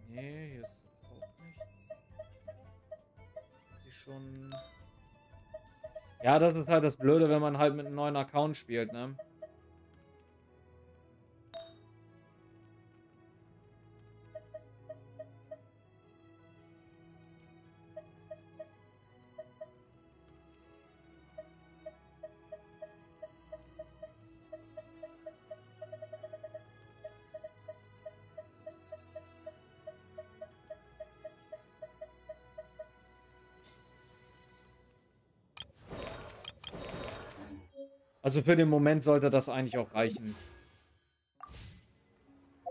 Nee, hier ist jetzt auch nichts. Sie schon. Ja, das ist halt das Blöde, wenn man halt mit einem neuen Account spielt, ne? Also für den Moment sollte das eigentlich auch reichen.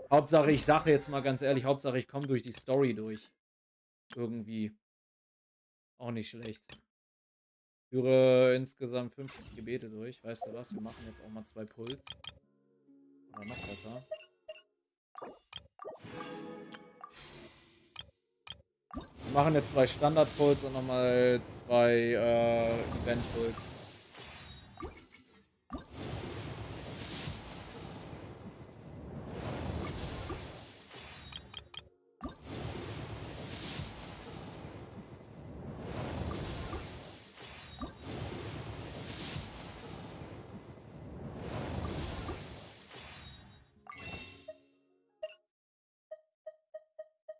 Hauptsache, ich sage jetzt mal ganz ehrlich, Hauptsache ich komme durch die Story durch. Irgendwie. Auch nicht schlecht. Führe insgesamt 50 Gebete durch. Weißt du was? Wir machen jetzt auch mal 2 Puls. Oder noch besser. Wir machen jetzt 2 Standard-Puls und nochmal 2 Event-Puls.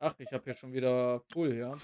Ach, ich habe hier schon wieder Full, ja.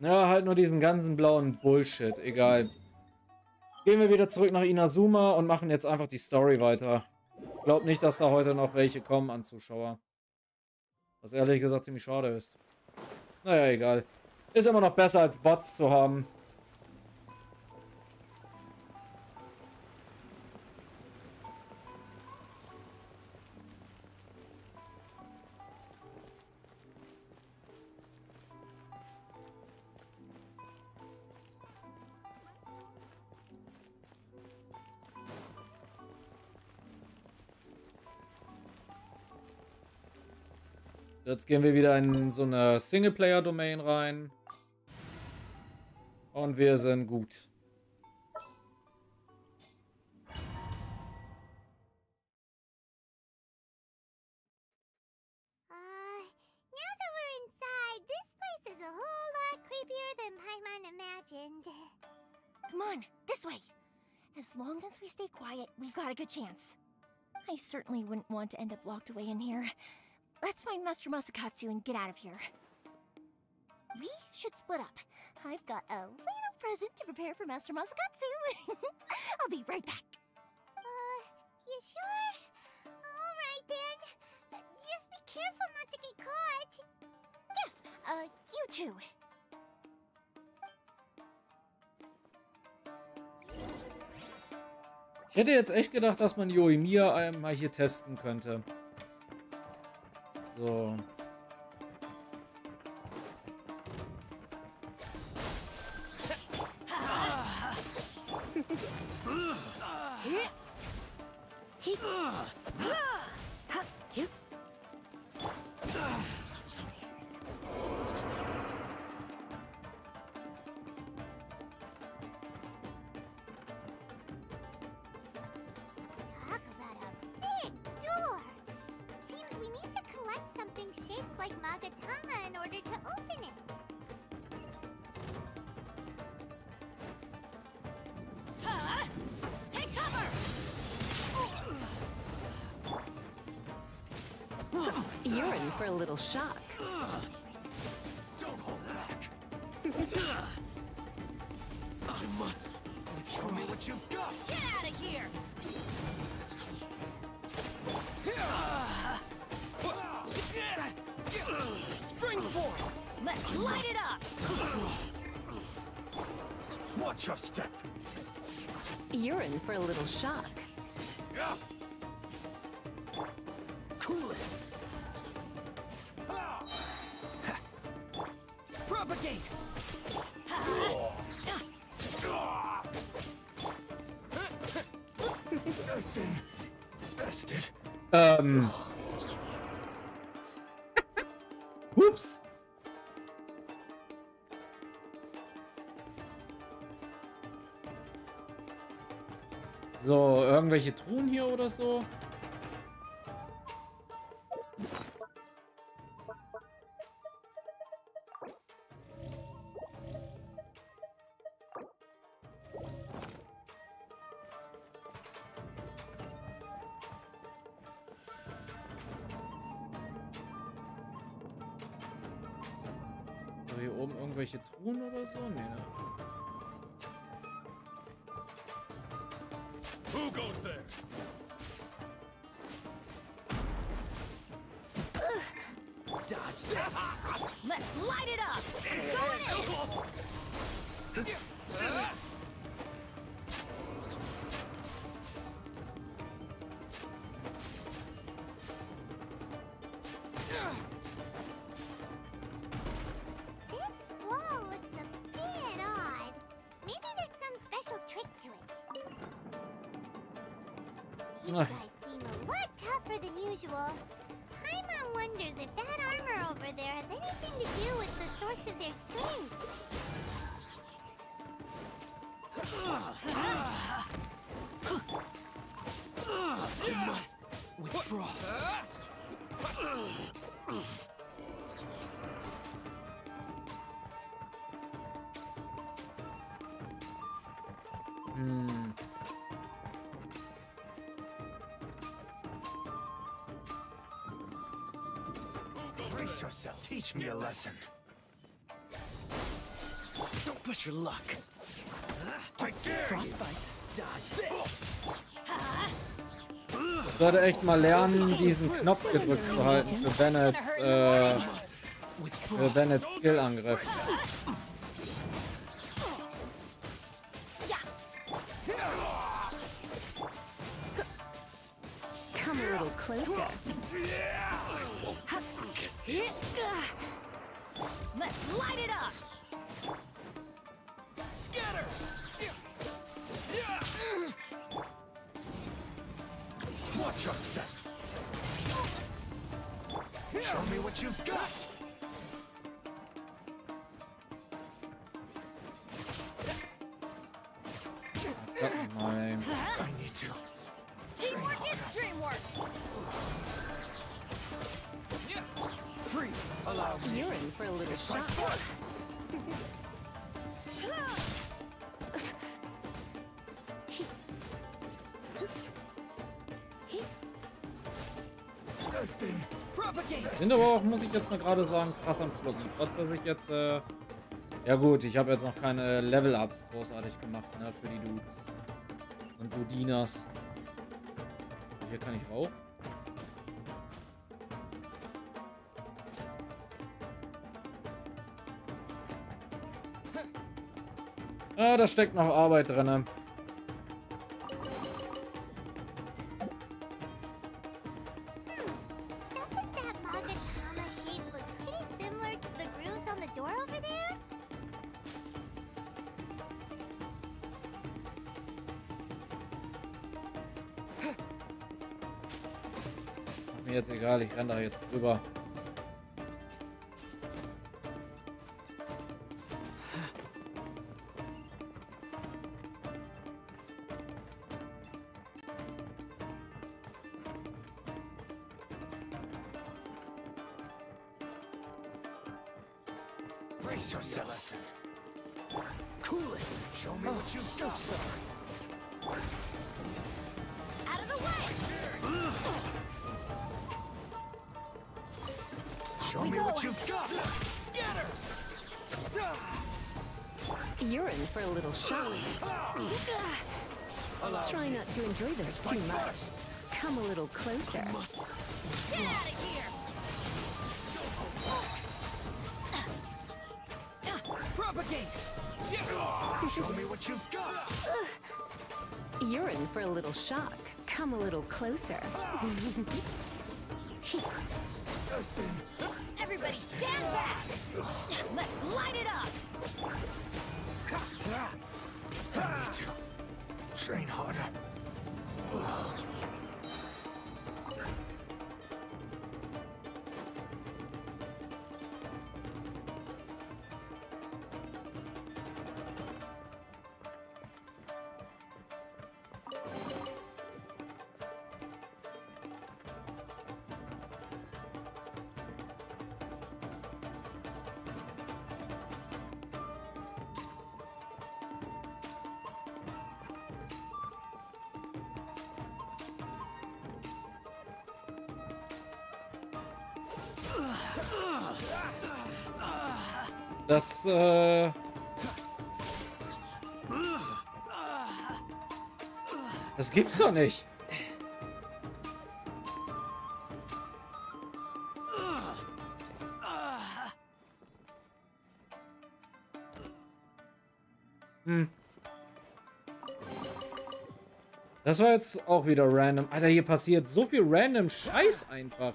Ja, halt nur diesen ganzen blauen Bullshit. Egal. Gehen wir wieder zurück nach Inazuma und machen jetzt einfach die Story weiter. Ich glaube nicht, dass da heute noch welche kommen an Zuschauer. Was ehrlich gesagt ziemlich schade ist. Naja, egal. Ist immer noch besser als Bots zu haben. Jetzt gehen wir wieder in so eine Singleplayer-Domain rein. Und wir sind gut. imagined. Come on, this way. As long as we stay quiet, we've got a good chance. I certainly wouldn't want to end up locked away in here. Let's find Master Masakatsu and get out of here. We should split up. I've got a little present to prepare for Master Masakatsu. I'll be right back. You sure? Alright then. Just be careful not to get caught. Yes, you too. Ich hätte jetzt echt gedacht, dass man Yoimiya mal hier testen könnte. So. Talk about a big door. Seems we need to collect something shaped like Magatama in order to open it. Take cover! You're in for a little shock. Don't hold back. I must. Show me what you've got. Get out of here! Spring forward! Let's light it up! Watch your step. You're in for a little shock. Cool it! Propagate! Bested. Ups. So, irgendwelche Truhen hier oder so? So, hier oben irgendwelche Truhen oder so? Nee, ne? Who goes there? Dodge this! Let's light it up! Go in! This wall looks a bit odd. Maybe there's some special trick to it. These guys seem a lot tougher than usual. Paimon wonders if that armor over there has anything to do with the source of their strength. You must withdraw. Brace yourself. Teach me a lesson. Don't push your luck. Take care. Frostbite. Dodge this. Ich sollte echt mal lernen, diesen Knopf gedrückt zu halten für Bennets Skill-Angriff. Come a little closer. Let's light it up! Scatter! Watch your step. Show me what you've got. Nein. I need to. Teamwork is dreamwork! Free! Allow me. You're in for a little Strike shock. first. Sind aber auch, muss ich jetzt mal gerade sagen, krass am Schluss. Und trotz, dass ich jetzt, ja gut, ich habe jetzt noch keine Level-Ups großartig gemacht, ne, für die Dudes. Und Dudinas. Hier kann ich rauf. Ah, da steckt noch Arbeit drin. Doesn't that Magatama shape look pretty similar to the grooves on the door over there? Mir jetzt egal, ich renne da jetzt drüber. Brace yourself. Cool it. Show me what you've got. So Out of the way! Show me what you've got. Scatter. You're in for a little shock. Try not to enjoy this too much. Come a little closer. Get out of here! Propagate. Show me what you've got. You're in for a little shock. Come a little closer. Everybody stand back! Let's light it up! Train harder. Das, das gibt's doch nicht. Das war jetzt auch wieder random. Alter, hier passiert so viel random Scheiß einfach.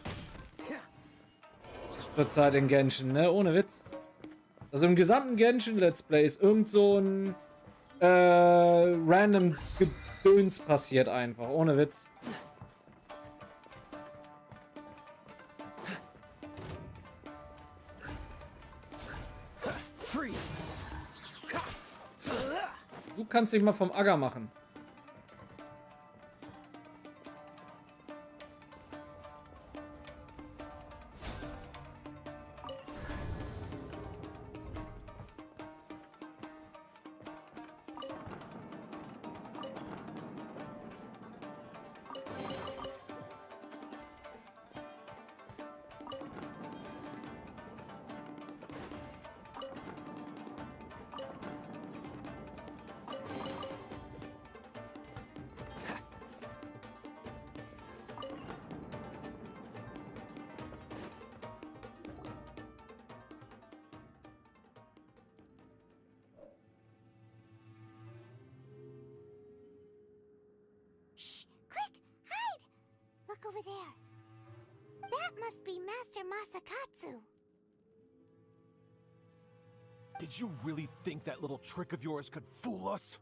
Zur Zeit in Genshin, ne? Ohne Witz. Also im gesamten Genshin Let's Play ist irgend so ein random Gedöns passiert einfach. Ohne Witz. Du kannst dich mal vom Acker machen. Over there. That must be Master Masakatsu. Did you really think that little trick of yours could fool us?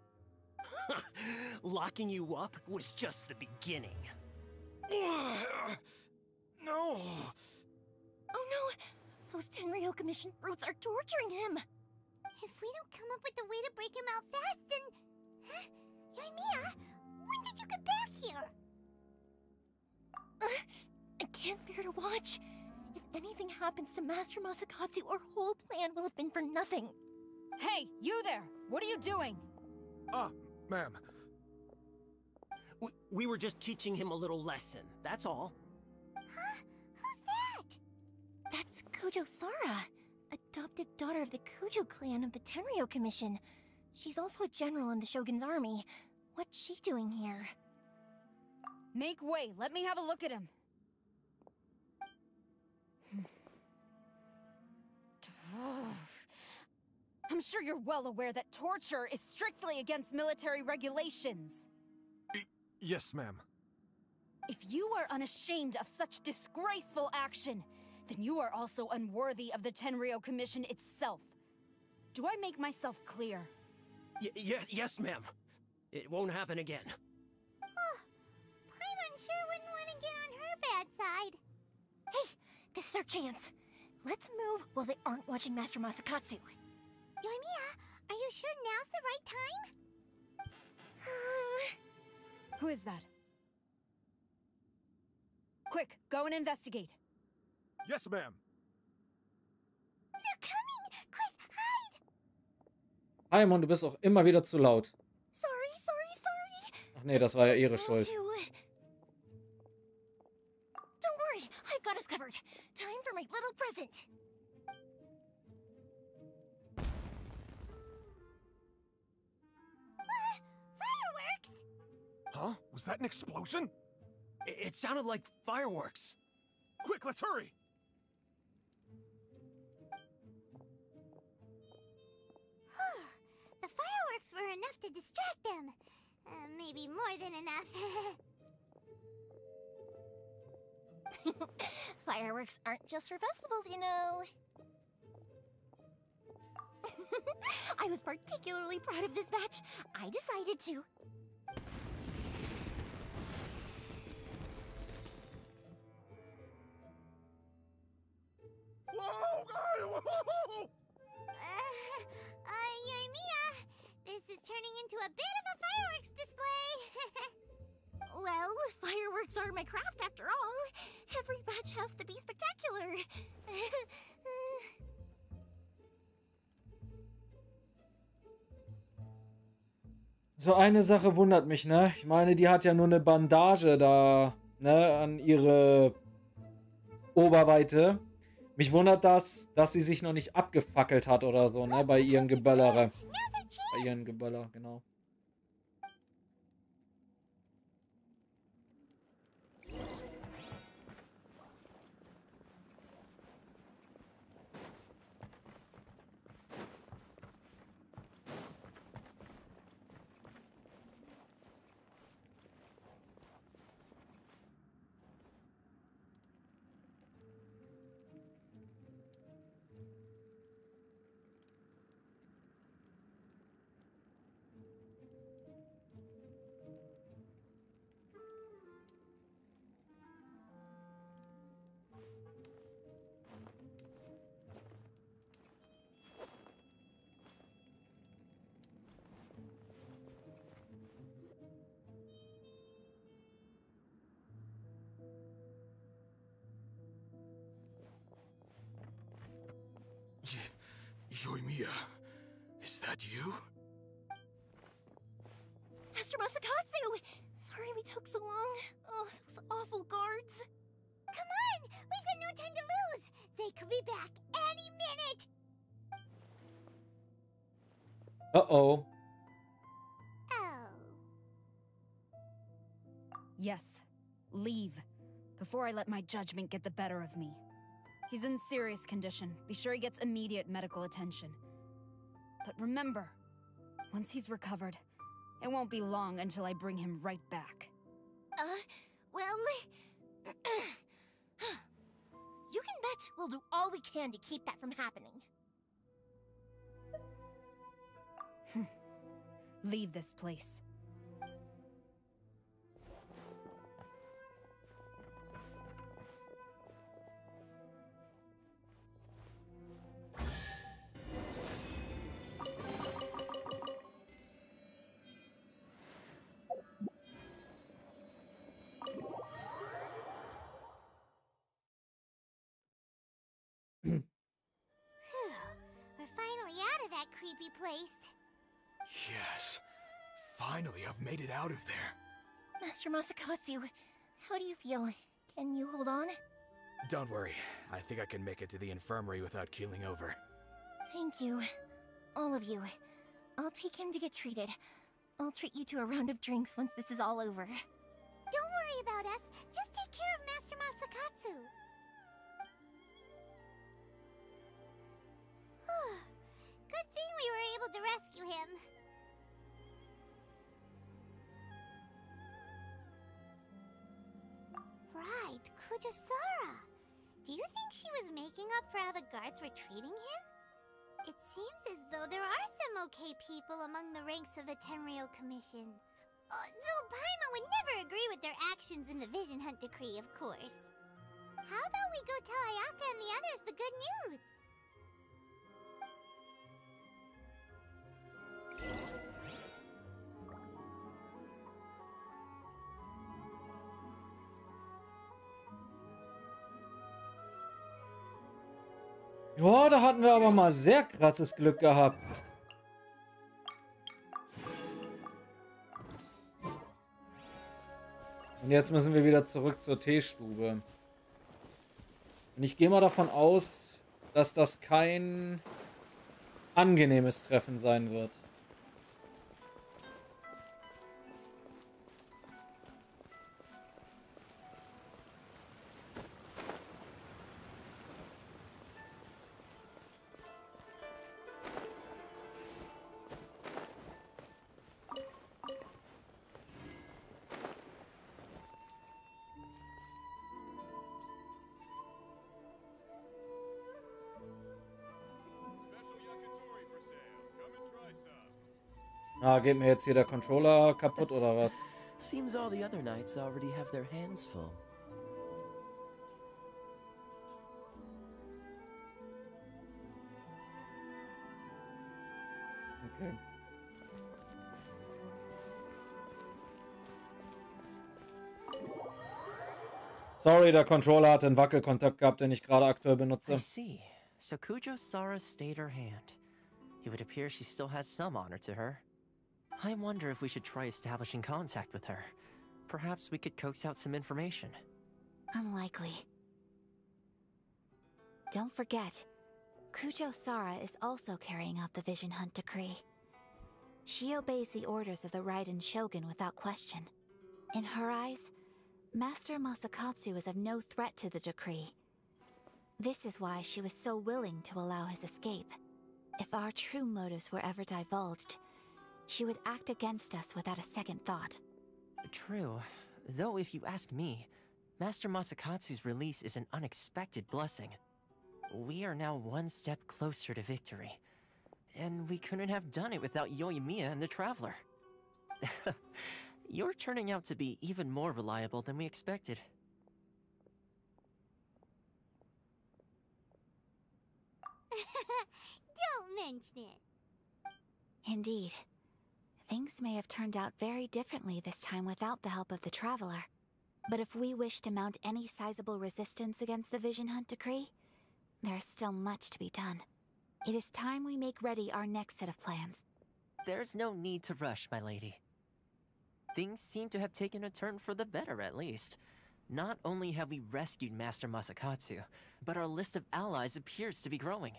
Locking you up was just the beginning. No. Oh no! Those Tenryou Commission brutes are torturing him! If we don't come up with a way to break him out fast, then... Huh? Yoimiya, when did you get back here? I can't bear to watch. If anything happens to Master Masakatsu, our whole plan will have been for nothing. Hey, you there! What are you doing? Ma'am. We were just teaching him a little lesson, that's all. Huh? That's Kujo Sara, adopted daughter of the Kujo clan of the Tenryo Commission. She's also a general in the Shogun's army. What's she doing here? Make way, let me have a look at him. I'm sure you're well aware that torture is strictly against military regulations. Yes, ma'am. If you are unashamed of such disgraceful action, then you are also unworthy of the Tenryo Commission itself. Do I make myself clear? Yes, ma'am. It won't happen again. Oh, Paimon sure wouldn't want to get on her bad side. Hey, this is our chance. Let's move while they aren't watching Master Masakatsu. Yoimiya, are you sure now's the right time? Who is that? Quick, go and investigate. Yes, ma'am. They're coming! Quick, hide! Paimon, du bist auch immer wieder zu laut. Sorry. Ach nee, das war ja ihre Schuld. Don't worry, I've got us covered. Time for my little present. Fireworks! Huh? Was that an explosion? It sounded like fireworks. Quick, let's hurry! The fireworks were enough to distract them. Maybe more than enough. Fireworks aren't just for festivals, you know. I was particularly proud of this batch. I decided to. Whoa! Yoimiya, this is turning into a bit of a fireworks display. Well, fireworks are my craft after all. Every batch has to be spectacular. So, eine Sache wundert mich, ne? Ich meine, die hat ja nur eine Bandage da, ne, an ihre Oberweite. Mich wundert das, dass sie sich noch nicht abgefackelt hat oder so, ne, bei ihren Geböllere. Bei ihren Geböller, genau. Yoimiya, is that you? Master Masakatsu! Sorry we took so long. Oh, those awful guards. Come on! We've got no time to lose! They could be back any minute! Uh-oh. Oh. Yes, leave, before I let my judgment get the better of me. He's in serious condition. Be sure he gets immediate medical attention. But remember, once he's recovered, it won't be long until I bring him right back. Well... you can bet we'll do all we can to keep that from happening. Leave this place. We're finally out of that creepy place. Yes. Finally, I've made it out of there. Master Masakatsu, how do you feel? Can you hold on? Don't worry. I think I can make it to the infirmary without keeling over. Thank you. All of you. I'll take him to get treated. I'll treat you to a round of drinks once this is all over. Don't worry about us. Just take care of Master Masakatsu. Good thing we were able to rescue him. Right, Kujusara. Do you think she was making up for how the guards were treating him? It seems as though there are some okay people among the ranks of the Tenryou Commission. Though Paimon would never agree with their actions in the Vision Hunt Decree, of course. How about we go tell Ayaka and the others the good news? Ja, da hatten wir aber mal sehr krasses Glück gehabt. Und jetzt müssen wir wieder zurück zur Teestube. Und ich gehe mal davon aus, dass das kein angenehmes Treffen sein wird. Ah, geht mir jetzt hier der Controller kaputt oder was? Seems all the other knights already have their hands full. Okay. Sorry, der Controller hat einen Wackelkontakt gehabt, den ich gerade aktuell benutze. I see. So Kujusara stayed her hand. It would appear she still has some honor to her. I wonder if we should try establishing contact with her. Perhaps we could coax out some information. Unlikely. Don't forget, Kujusara is also carrying out the Vision Hunt Decree. She obeys the orders of the Raiden Shogun without question. In her eyes, Master Masakatsu is of no threat to the decree. This is why she was so willing to allow his escape. If our true motives were ever divulged, she would act against us without a second thought. True. Though if you ask me, Master Masakatsu's release is an unexpected blessing. We are now one step closer to victory. And we couldn't have done it without Yoimiya and the Traveler. You're turning out to be even more reliable than we expected. Don't mention it. Indeed. Things may have turned out very differently this time without the help of the Traveler. But if we wish to mount any sizable resistance against the Vision Hunt Decree, there is still much to be done. It is time we make ready our next set of plans. There's no need to rush, my lady. Things seem to have taken a turn for the better, at least. Not only have we rescued Master Masakatsu, but our list of allies appears to be growing.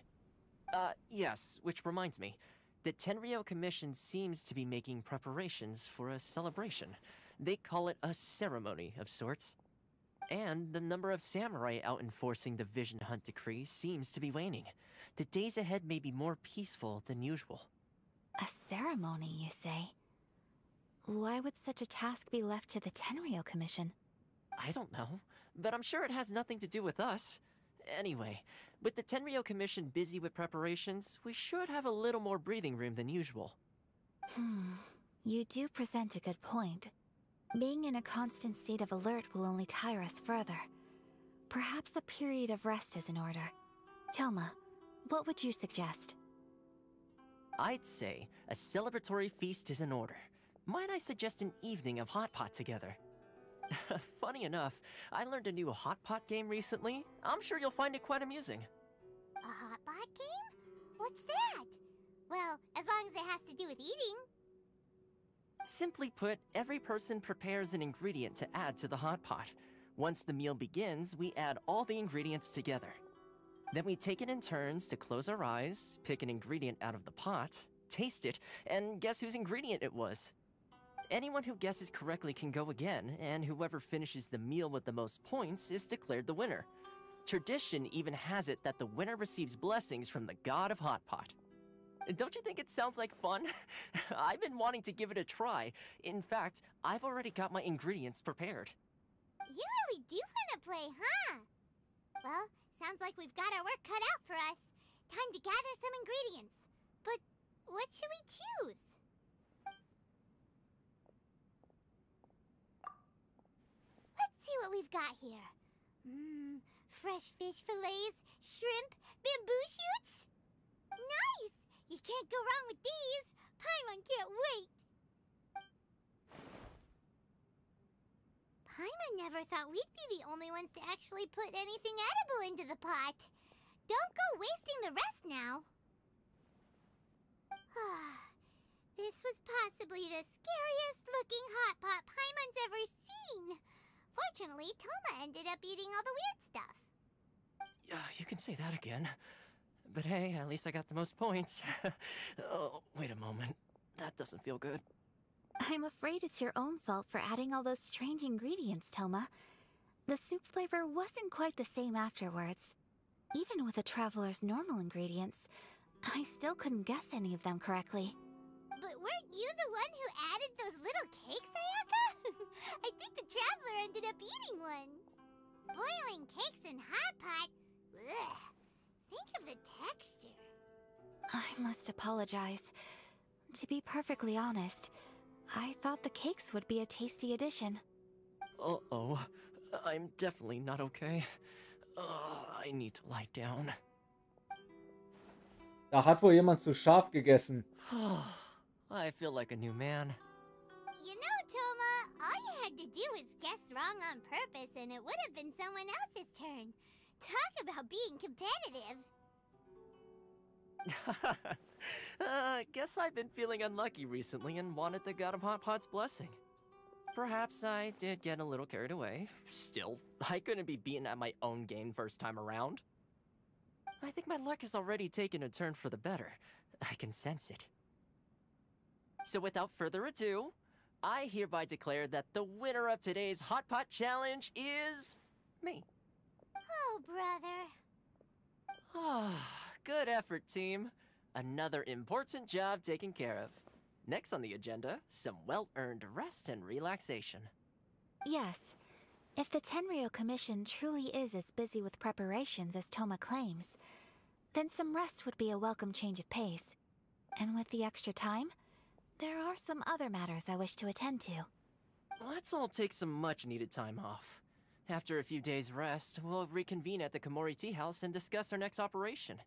Yes, which reminds me. The Tenryou Commission seems to be making preparations for a celebration. They call it a ceremony of sorts. And the number of samurai out enforcing the Vision Hunt Decree seems to be waning. The days ahead may be more peaceful than usual. A ceremony, you say? Why would such a task be left to the Tenryou Commission? I don't know, but I'm sure it has nothing to do with us. Anyway, with the Tenryou Commission busy with preparations, we should have a little more breathing room than usual. You do present a good point. Being in a constant state of alert will only tire us further. Perhaps a period of rest is in order. Thoma, what would you suggest? I'd say a celebratory feast is in order. Might I suggest an evening of hot pot together? Funny enough, I learned a new hot pot game recently. I'm sure you'll find it quite amusing. A hot pot game? What's that? Well, as long as it has to do with eating. Simply put, every person prepares an ingredient to add to the hot pot. Once the meal begins, we add all the ingredients together. Then we take it in turns to close our eyes, pick an ingredient out of the pot, taste it, and guess whose ingredient it was. Anyone who guesses correctly can go again, and whoever finishes the meal with the most points is declared the winner. Tradition even has it that the winner receives blessings from the god of Hot Pot. Don't you think it sounds like fun? I've been wanting to give it a try. In fact, I've already got my ingredients prepared. You really do want to play, huh? Well, sounds like we've got our work cut out for us. Time to gather some ingredients. But what should we choose? Let's see what we've got here. Fresh fish fillets, shrimp, bamboo shoots. Nice! You can't go wrong with these. Paimon can't wait. Paimon never thought we'd be the only ones to actually put anything edible into the pot. Don't go wasting the rest now. This was possibly the scariest looking hot pot Paimon's ever seen. Fortunately, Thoma ended up eating all the weird stuff. You can say that again. But hey, at least I got the most points. Oh, wait a moment. That doesn't feel good. I'm afraid it's your own fault for adding all those strange ingredients, Thoma. The soup flavor wasn't quite the same afterwards. Even with the traveler's normal ingredients, I still couldn't guess any of them correctly. But weren't you the one who added those little cakes, Ayaka? I think the traveler ended up eating one. Boiling cakes in hot pot? Ugh. Think of the texture. I must apologize. To be perfectly honest, I thought the cakes would be a tasty addition. Uh-oh. I'm definitely not okay. I need to lie down. Da hat wohl jemand zu scharf gegessen. I feel like a new man. You know, Thoma, all you had to do was guess wrong on purpose and it would have been someone else's turn. Talk about being competitive. Guess I've been feeling unlucky recently and wanted the god of Hot Pot's blessing. Perhaps I did get a little carried away. Still, I couldn't be beaten at my own game first time around. I think my luck has already taken a turn for the better. I can sense it. So without further ado, I hereby declare that the winner of today's Hot Pot Challenge is me. Oh, brother. Good effort, team. Another important job taken care of. Next on the agenda, some well-earned rest and relaxation. Yes. If the Tenryou Commission truly is as busy with preparations as Thoma claims, then some rest would be a welcome change of pace. And with the extra time, there are some other matters I wish to attend to. Let's all take some much-needed time off. After a few days' rest, we'll reconvene at the Komori Tea House and discuss our next operation.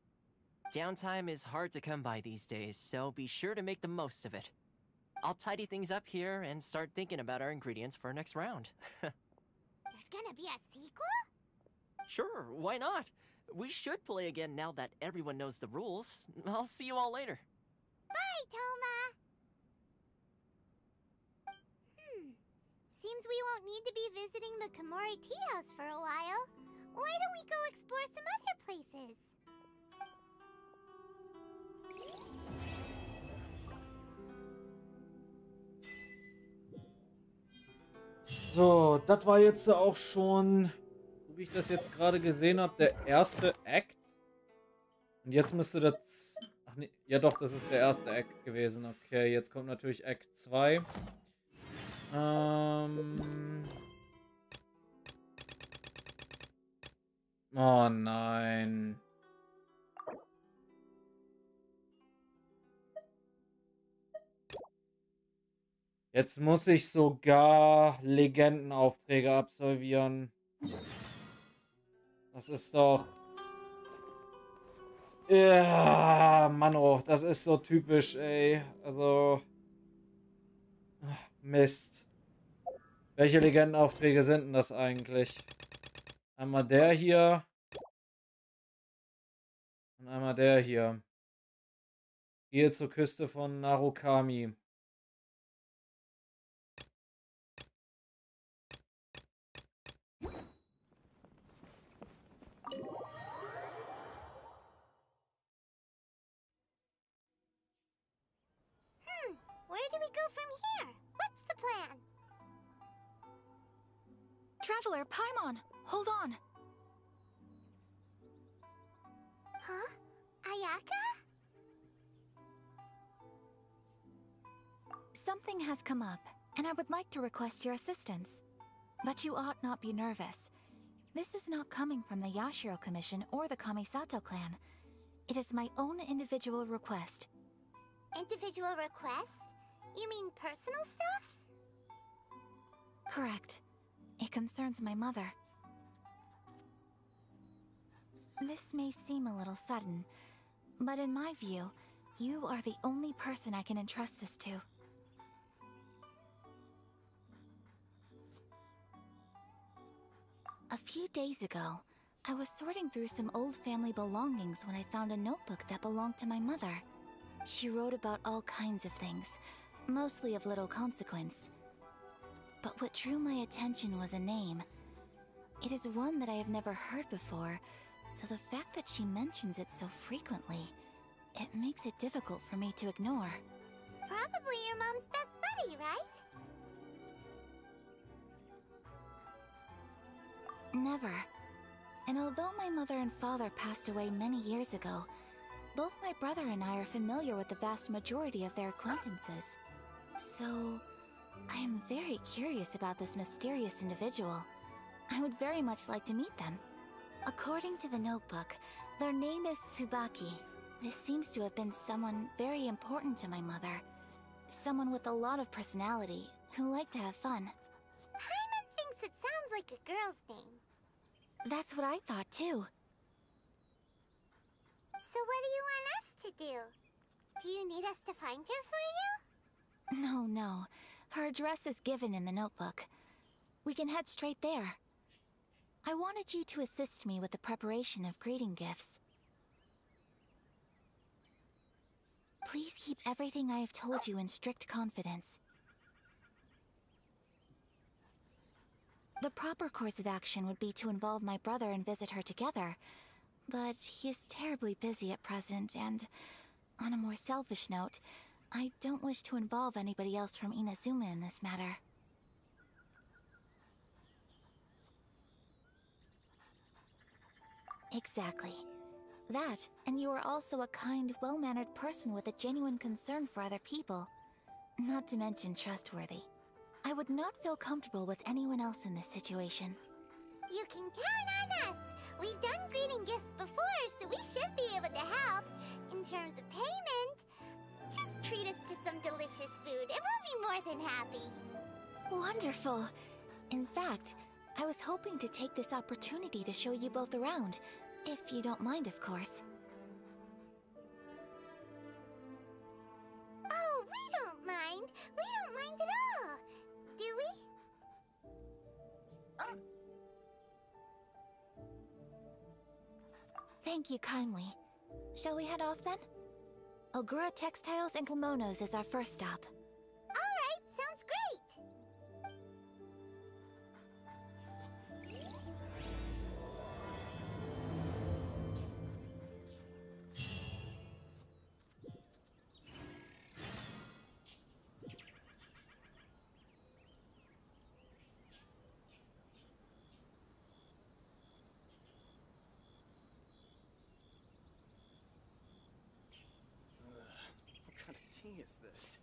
Downtime is hard to come by these days, so be sure to make the most of it. I'll tidy things up here and start thinking about our ingredients for our next round. There's gonna be a sequel? Sure, why not? We should play again now that everyone knows the rules. I'll see you all later. Bye, Thoma! Seems we won't need to be visiting the Komori Tea House for a while. Why don't we go explore some other places? So, das war jetzt auch schon, so wie ich das jetzt gerade gesehen habe, der erste Act. Und jetzt müsste das... Ach nee, ja doch, das ist der erste Act gewesen. Okay, jetzt kommt natürlich Act 2. Oh nein. Jetzt muss ich sogar Legendenaufträge absolvieren. Das ist doch... Ja, Mann, oh, das ist so typisch, ey. Also... Mist. Welche Legendenaufträge sind denn das eigentlich? Einmal der hier. Und einmal der hier. Gehe zur Küste von Narukami. Where do we go from here? What's the plan? Traveler, Paimon, hold on. Huh? Ayaka? Something has come up, and I would like to request your assistance. But you ought not be nervous. This is not coming from the Yashiro Commission or the Kamisato clan. It is my own individual request. Individual request? You mean personal stuff? Correct. It concerns my mother. This may seem a little sudden, but in my view, you are the only person I can entrust this to. A few days ago, I was sorting through some old family belongings when I found a notebook that belonged to my mother. She wrote about all kinds of things, mostly of little consequence. But what drew my attention was a name. It is one that I have never heard before, so the fact that she mentions it so frequently, it makes it difficult for me to ignore. Probably your mom's best buddy, right? Never. And although my mother and father passed away many years ago, both my brother and I are familiar with the vast majority of their acquaintances. So, I am very curious about this mysterious individual. I would very much like to meet them. According to the notebook, their name is Tsubaki. This seems to have been someone very important to my mother. Someone with a lot of personality, who liked to have fun. Paimon thinks it sounds like a girl's name. That's what I thought too. So what do you want us to do? Do you need us to find her for you? No. Her address is given in the notebook. We can head straight there. I wanted you to assist me with the preparation of greeting gifts. Please keep everything I have told you in strict confidence. The proper course of action would be to involve my brother and visit her together, but he is terribly busy at present, and on a more selfish note, I don't wish to involve anybody else from Inazuma in this matter. Exactly. That, and you are also a kind, well-mannered person with a genuine concern for other people. Not to mention trustworthy. I would not feel comfortable with anyone else in this situation. You can count on us! We've done greeting gifts before, so we should be able to help. In terms of payment, just treat us to some delicious food and we'll be more than happy. Wonderful! In fact, I was hoping to take this opportunity to show you both around, if you don't mind, of course. Oh, we don't mind! We don't mind at all! Do we? Thank you kindly. Shall we head off then? Ogura Textiles and Kimonos is our first stop. Alright, sounds great! What kind of tea is this?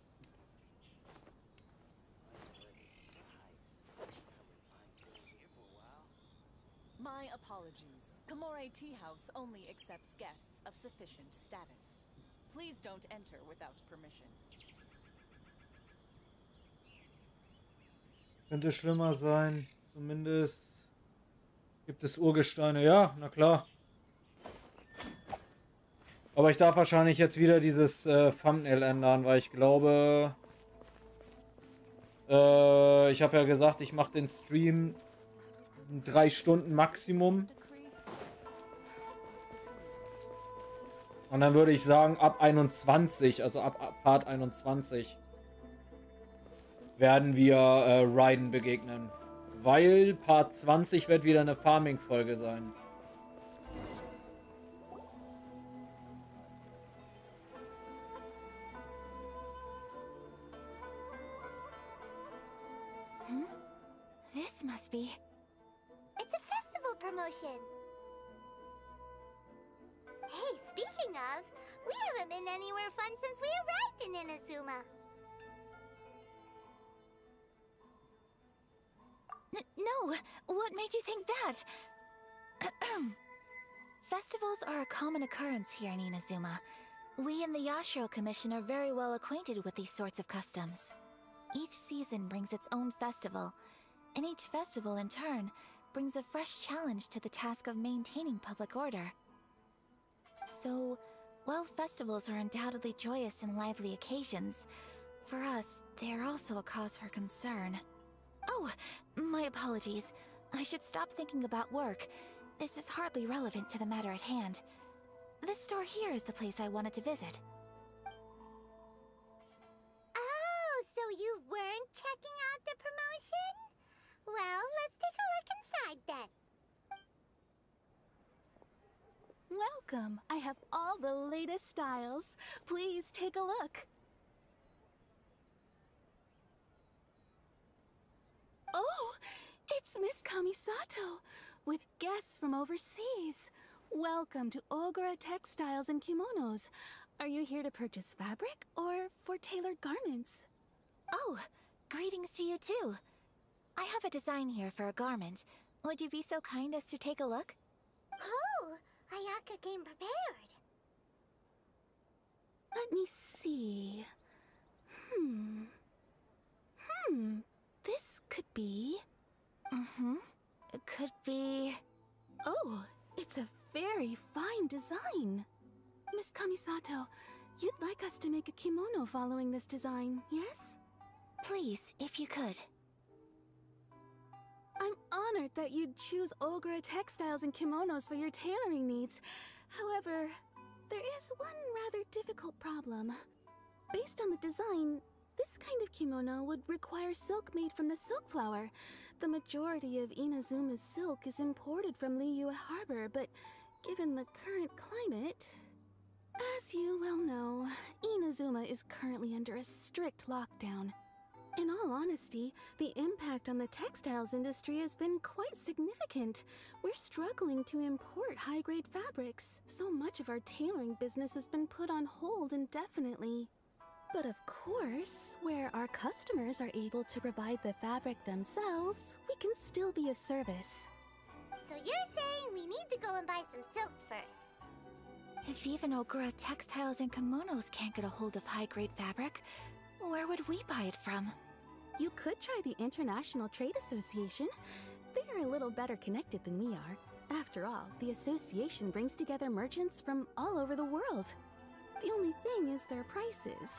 My apologies. Komore Tea House only accepts guests of sufficient status. Please don't enter without permission. Könnte schlimmer sein. Zumindest gibt es Urgesteine. Ja, na klar. Aber ich darf wahrscheinlich jetzt wieder dieses Thumbnail ändern, weil ich glaube... ich habe ja gesagt, ich mache den Stream 3 Stunden Maximum. Und dann würde ich sagen, ab 21, also ab Part 21, werden wir Raiden begegnen. Weil Part 20 wird wieder eine Farming-Folge sein. This must be... It's a festival promotion. Hey, speaking of, we haven't been anywhere fun since we arrived in Inazuma. No! What made you think that? Festivals are a common occurrence here in Inazuma. We in the Yashiro Commission are very well acquainted with these sorts of customs. Each season brings its own festival, and each festival, in turn, brings a fresh challenge to the task of maintaining public order. So, while festivals are undoubtedly joyous and lively occasions, for us, they are also a cause for concern. Oh, my apologies. I should stop thinking about work. This is hardly relevant to the matter at hand. This store here is the place I wanted to visit. Oh, so you weren't checking out the promotion? Well, let's take a look inside then. Welcome. I have all the latest styles. Please take a look. Oh, it's Miss Kamisato, with guests from overseas. Welcome to Ogura Textiles and Kimonos. Are you here to purchase fabric or for tailored garments? Oh, greetings to you too. I have a design here for a garment. Would you be so kind as to take a look? Oh, Ayaka came prepared. Let me see. This could be... It could be... Oh, it's a very fine design. Miss Kamisato, you'd like us to make a kimono following this design, yes? Please, if you could. I'm honored that you'd choose Ogura Textiles and Kimonos for your tailoring needs. However, there is one rather difficult problem. Based on the design, this kind of kimono would require silk made from the silk flower. The majority of Inazuma's silk is imported from Liyue Harbor, but given the current climate... As you well know, Inazuma is currently under a strict lockdown. In all honesty, the impact on the textiles industry has been quite significant. We're struggling to import high-grade fabrics. So much of our tailoring business has been put on hold indefinitely. But of course, where our customers are able to provide the fabric themselves, we can still be of service. So you're saying we need to go and buy some silk first? If even Ogura Textiles and Kimonos can't get a hold of high-grade fabric, where would we buy it from? You could try the International Trade Association. They are a little better connected than we are. After all, the association brings together merchants from all over the world. The only thing is their prices.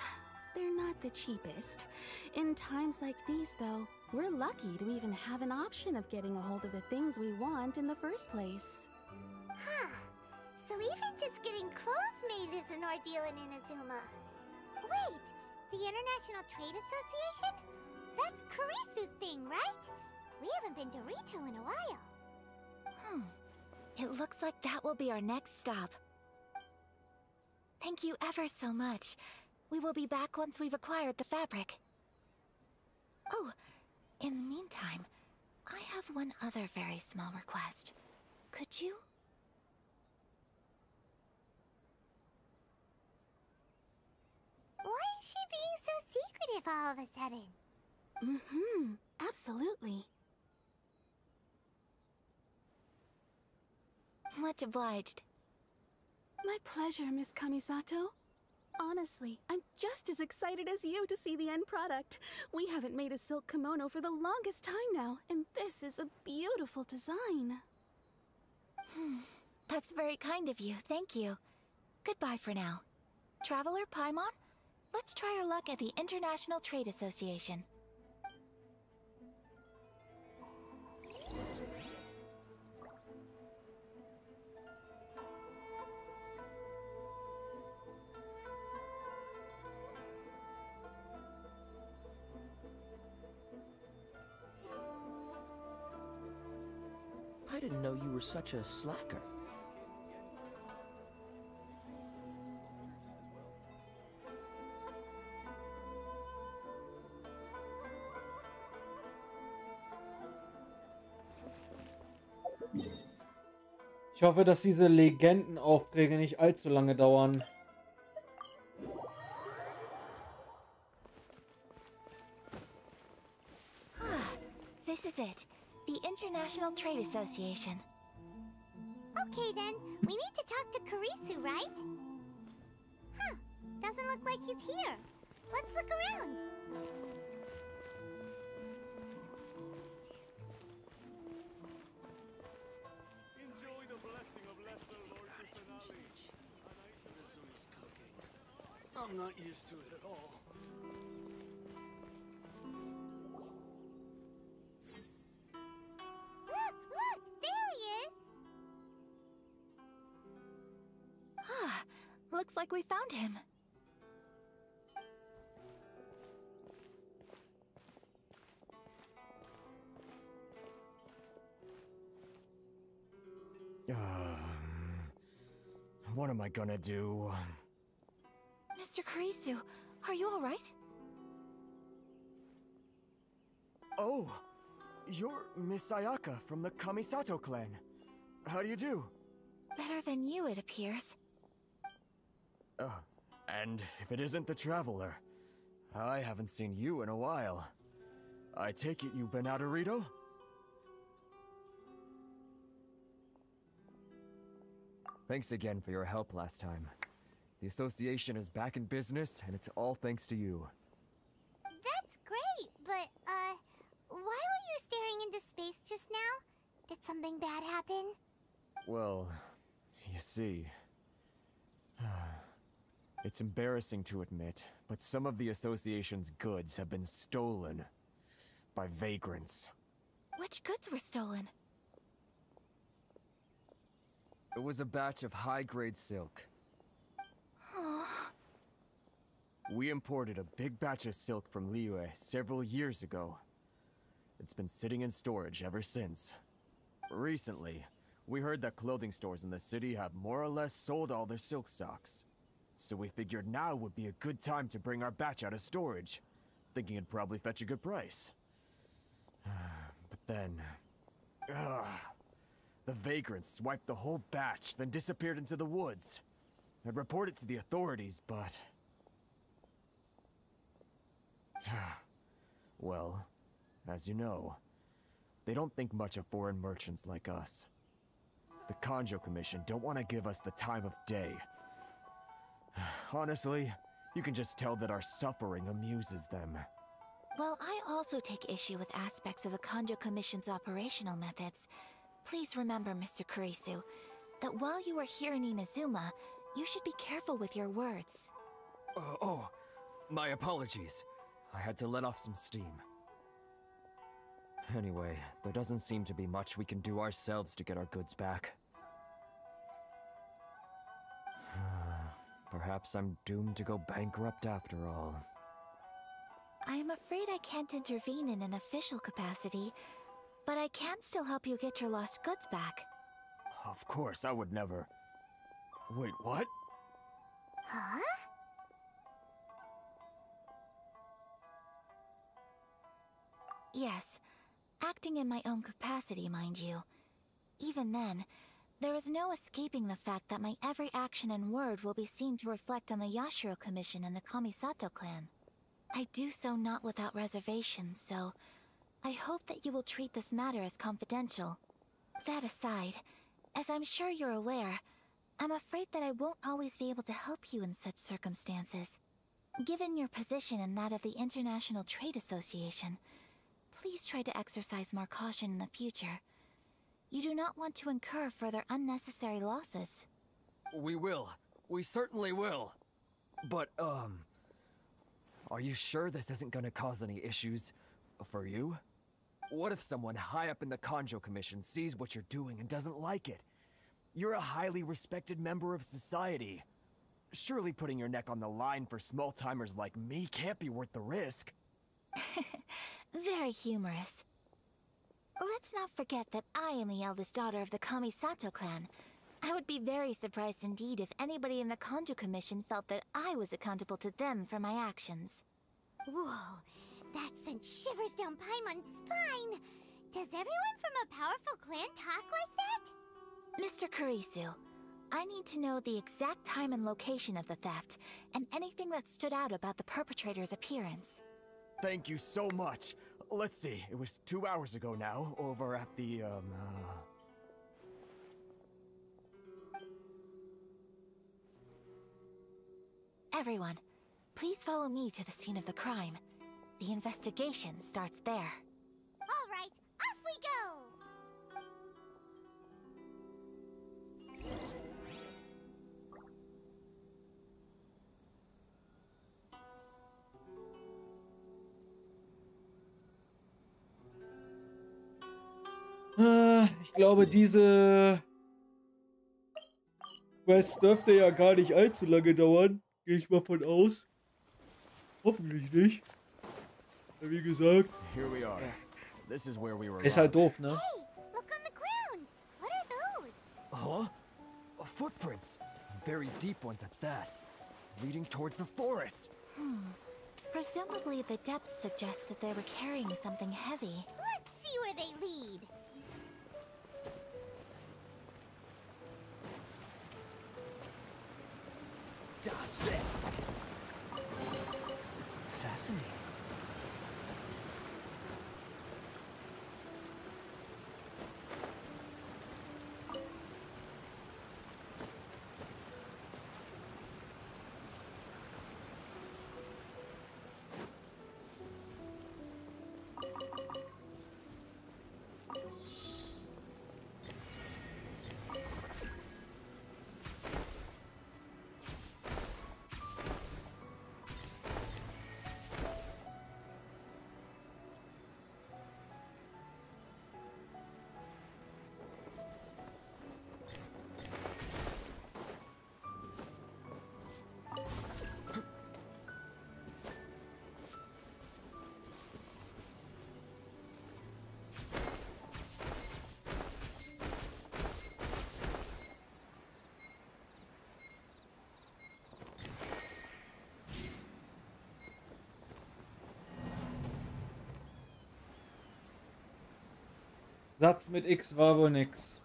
They're not the cheapest. In times like these, though, we're lucky to even have an option of getting a hold of the things we want in the first place. Huh. So even just getting clothes made is an ordeal in Inazuma. Wait, the International Trade Association? That's Kurisu's thing, right? We haven't been to Rito in a while. It looks like that will be our next stop. Thank you ever so much. We will be back once we've acquired the fabric. Oh, in the meantime, I have one other very small request. Could you? Why is she being so secretive all of a sudden? Absolutely. Much obliged. My pleasure, Miss Kamisato. Honestly, I'm just as excited as you to see the end product. We haven't made a silk kimono for the longest time now, and this is a beautiful design. That's very kind of you, thank you. Goodbye for now. Traveler Paimon, let's try our luck at the International Trade Association. I didn't know you were such a slacker. Ich hoffe, dass diese Legendenaufträge nicht allzu lange dauern. This is it. The International Trade Association. Okay then, we need to talk to Kurisu, right? Huh, doesn't look like he's here. Let's look around. Enjoy the blessing of Lesser Lord Kusanali. Mizumi's cooking. I'm not used to it at all. Look, there he is. Ah, looks like we found him. What am I gonna do? Mr. Kurisu, are you all right? Oh, you're Miss Ayaka from the Kamisato clan. How do you do? Better than you, it appears. And if it isn't the Traveler, I haven't seen you in a while. I take it you've been out of Rito? Thanks again for your help last time. The association is back in business, and it's all thanks to you. That's great, but, why were you staring into space just now? Did something bad happen? Well, you see... It's embarrassing to admit, but some of the association's goods have been stolen by vagrants. Which goods were stolen? It was a batch of high-grade silk. We imported a big batch of silk from Liyue several years ago. It's been sitting in storage ever since. Recently, we heard that clothing stores in the city have more or less sold all their silk stocks. So we figured now would be a good time to bring our batch out of storage, thinking it'd probably fetch a good price. But then... the vagrants swiped the whole batch, then disappeared into the woods. I'd reported to the authorities, but... well, as you know, they don't think much of foreign merchants like us. The Kanjo Commission don't want to give us the time of day. Honestly, you can just tell that our suffering amuses them. Well, I also take issue with aspects of the Kanjo Commission's operational methods. Please remember, Mr. Kurisu, that while you are here in Inazuma, you should be careful with your words. My apologies. I had to let off some steam. Anyway, there doesn't seem to be much we can do ourselves to get our goods back. Perhaps I'm doomed to go bankrupt after all. I am afraid I can't intervene in an official capacity, but I can still help you get your lost goods back. Of course, I would never... Wait, what? Huh? Yes, acting in my own capacity, mind you. Even then, there is no escaping the fact that my every action and word will be seen to reflect on the Yashiro Commission and the Kamisato clan. I do so not without reservation, so I hope that you will treat this matter as confidential. That aside, as I'm sure you're aware, I'm afraid that I won't always be able to help you in such circumstances. Given your position and that of the International Trade Association, please try to exercise more caution in the future. You do not want to incur further unnecessary losses. We will. We certainly will. But, are you sure this isn't gonna cause any issues for you? What if someone high up in the Kanjo Commission sees what you're doing and doesn't like it? You're a highly respected member of society. Surely putting your neck on the line for small-timers like me can't be worth the risk. Very humorous. Let's not forget that I am the eldest daughter of the Kamisato clan. I would be very surprised indeed if anybody in the Kanjo Commission felt that I was accountable to them for my actions. Whoa, that sent shivers down Paimon's spine! Does everyone from a powerful clan talk like that? Mr. Kurisu, I need to know the exact time and location of the theft, and anything that stood out about the perpetrator's appearance. Thank you so much. Let's see, it was 2 hours ago now, over at the, Everyone, please follow me to the scene of the crime. The investigation starts there. All right, off we go! Ich glaube, diese Quest dürfte ja gar nicht allzu lange dauern. Gehe ich mal von aus. Hoffentlich nicht. Ja, wie gesagt. Here we are. This is where we were. Ist halt doof, ne? Hey, look on the ground! What are those? Huh? Footprints. Very deep ones at that. Leading towards the forest. Presumably the depth suggests that they were carrying something heavy. Let's see where they lead. Dodge this. Fascinating. Satz mit X war wohl nix.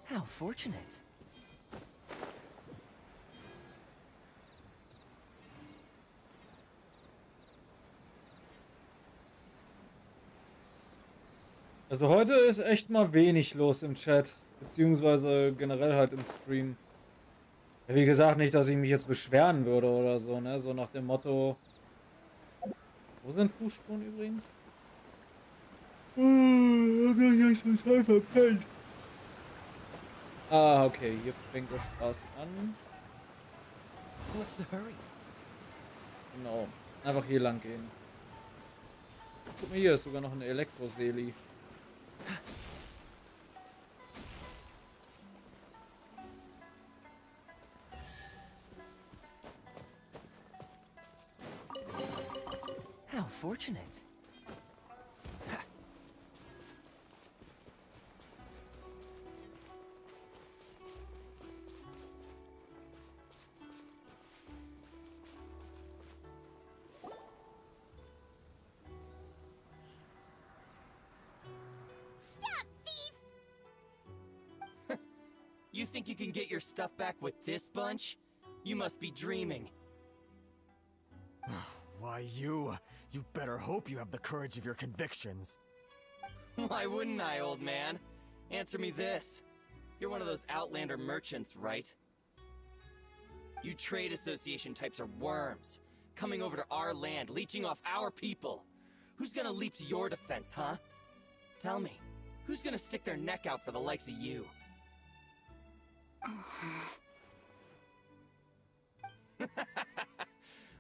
How fortunate. Also heute ist echt mal wenig los im Chat, beziehungsweise generell halt im Stream. Ja, wie gesagt, nicht, dass ich mich jetzt beschweren würde oder so, ne? So nach dem Motto... Wo sind Fußspuren übrigens? Hab ich echt total verpennt. Ah, okay, hier fängt der Spaß an. What's the hurry? Genau, einfach hier lang gehen. Guck mal, hier ist sogar noch eine Elektroseli. How fortunate. You think you can get your stuff back with this bunch? You must be dreaming. Why, you better hope you have the courage of your convictions. Why wouldn't I, old man? Answer me this. You're one of those Outlander merchants, right? You trade association types are worms, coming over to our land, leeching off our people. Who's gonna leap to your defense, huh? Tell me, who's gonna stick their neck out for the likes of you?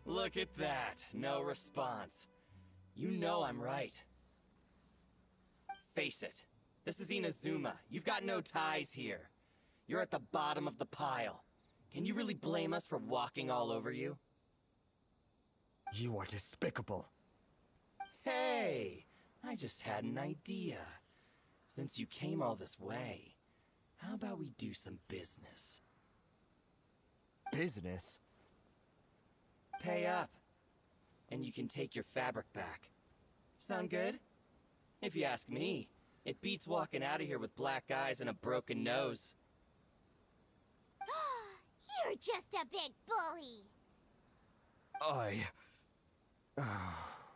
Look at that. No response. You know I'm right. Face it. This is Inazuma. You've got no ties here. You're at the bottom of the pile. Can you really blame us for walking all over you? You are despicable. Hey! I just had an idea. Since you came all this way, how about we do some business? Business? Pay up, and you can take your fabric back. Sound good? If you ask me, it beats walking out of here with black eyes and a broken nose. You're just a big bully.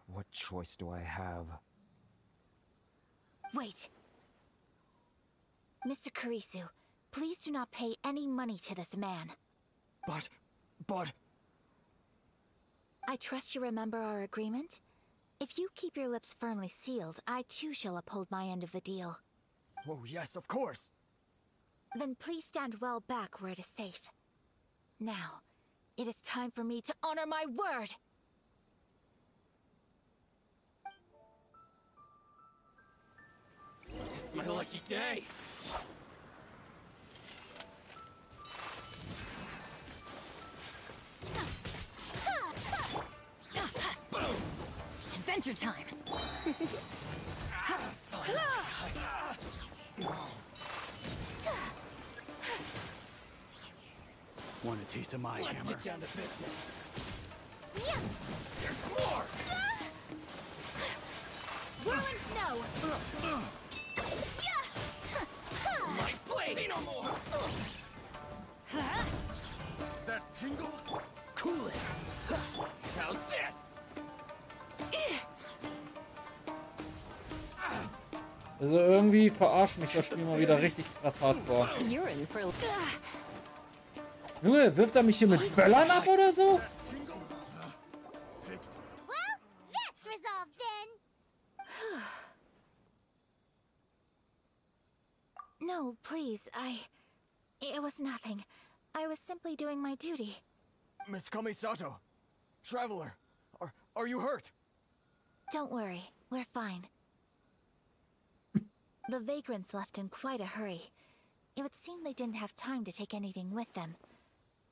What choice do I have? Wait. Mr. Kurisu, please do not pay any money to this man. But... I trust you remember our agreement? If you keep your lips firmly sealed, I too shall uphold my end of the deal. Oh, yes, of course. Then please stand well back where it is safe. Now, it is time for me to honor my word! It's my lucky day! Adventure time! Want a taste of my hammer? Let's get down to business. There's more! Whirling snow! My blade! Say no more! That tingle? Cool it! How's this? Also irgendwie verarscht mich das Spiel mal wieder richtig krass hardcore. You're in for a... Junge, wirft er mich hier mit Böllern ab oder so? Well, that's resolved then. No, please, It was nothing. I was simply doing my duty. Miss Kamisato, Traveler, are you hurt? Don't worry, we're fine. The vagrants left in quite a hurry. It would seem they didn't have time to take anything with them.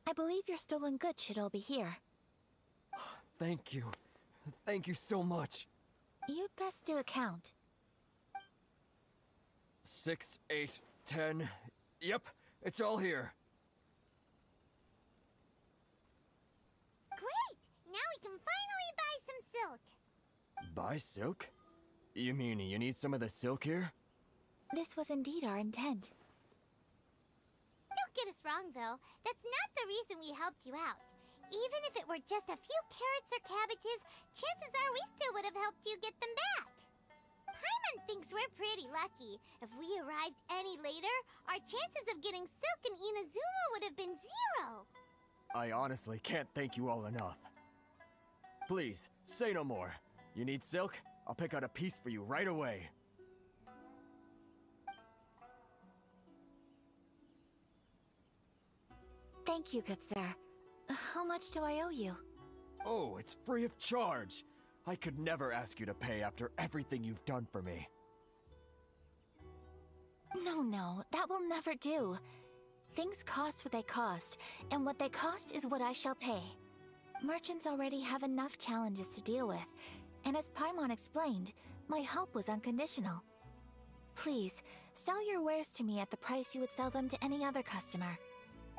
I believe your stolen goods should all be here. Thank you. Thank you so much. You'd best do a count. 6, 8, 10. Yep, it's all here. Great! Now we can finally buy some silk. Buy silk? You mean you need some of the silk here? This was indeed our intent. Don't get us wrong, though. That's not the reason we helped you out. Even if it were just a few carrots or cabbages, chances are we still would have helped you get them back. Paimon thinks we're pretty lucky. If we arrived any later, our chances of getting silk in Inazuma would have been 0. I honestly can't thank you all enough. Please, say no more. You need silk? I'll pick out a piece for you right away. Thank you, good sir. How much do I owe you? Oh, it's free of charge. I could never ask you to pay after everything you've done for me. No, that will never do. Things cost what they cost, and what they cost is what I shall pay. Merchants already have enough challenges to deal with, and as Paimon explained, my help was unconditional. Please, sell your wares to me at the price you would sell them to any other customer.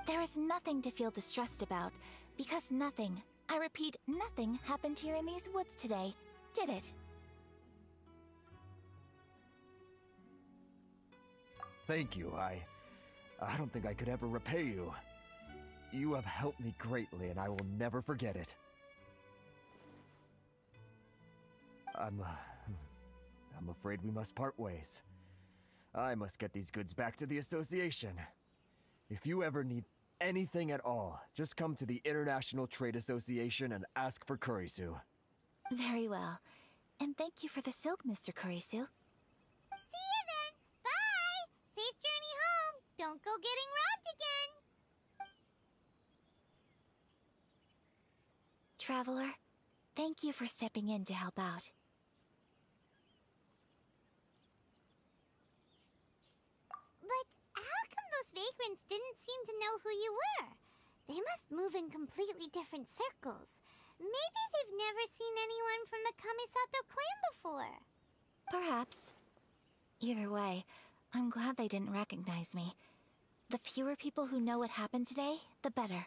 There is nothing to feel distressed about, because nothing, I repeat, nothing happened here in these woods today, did it? Thank you. I don't think I could ever repay you. You have helped me greatly, and I will never forget it. I'm afraid we must part ways. I must get these goods back to the association. If you ever need anything at all, just come to the International Trade Association and ask for Kurisu. Very well. And thank you for the silk, Mr. Kurisu. See you then! Bye! Safe journey home! Don't go getting robbed again! Traveler, thank you for stepping in to help out. vagrants didn't seem to know who you were. They must move in completely different circles. Maybe they've never seen anyone from the Kamisato clan before. Perhaps. Either way, I'm glad they didn't recognize me. The fewer people who know what happened today, the better.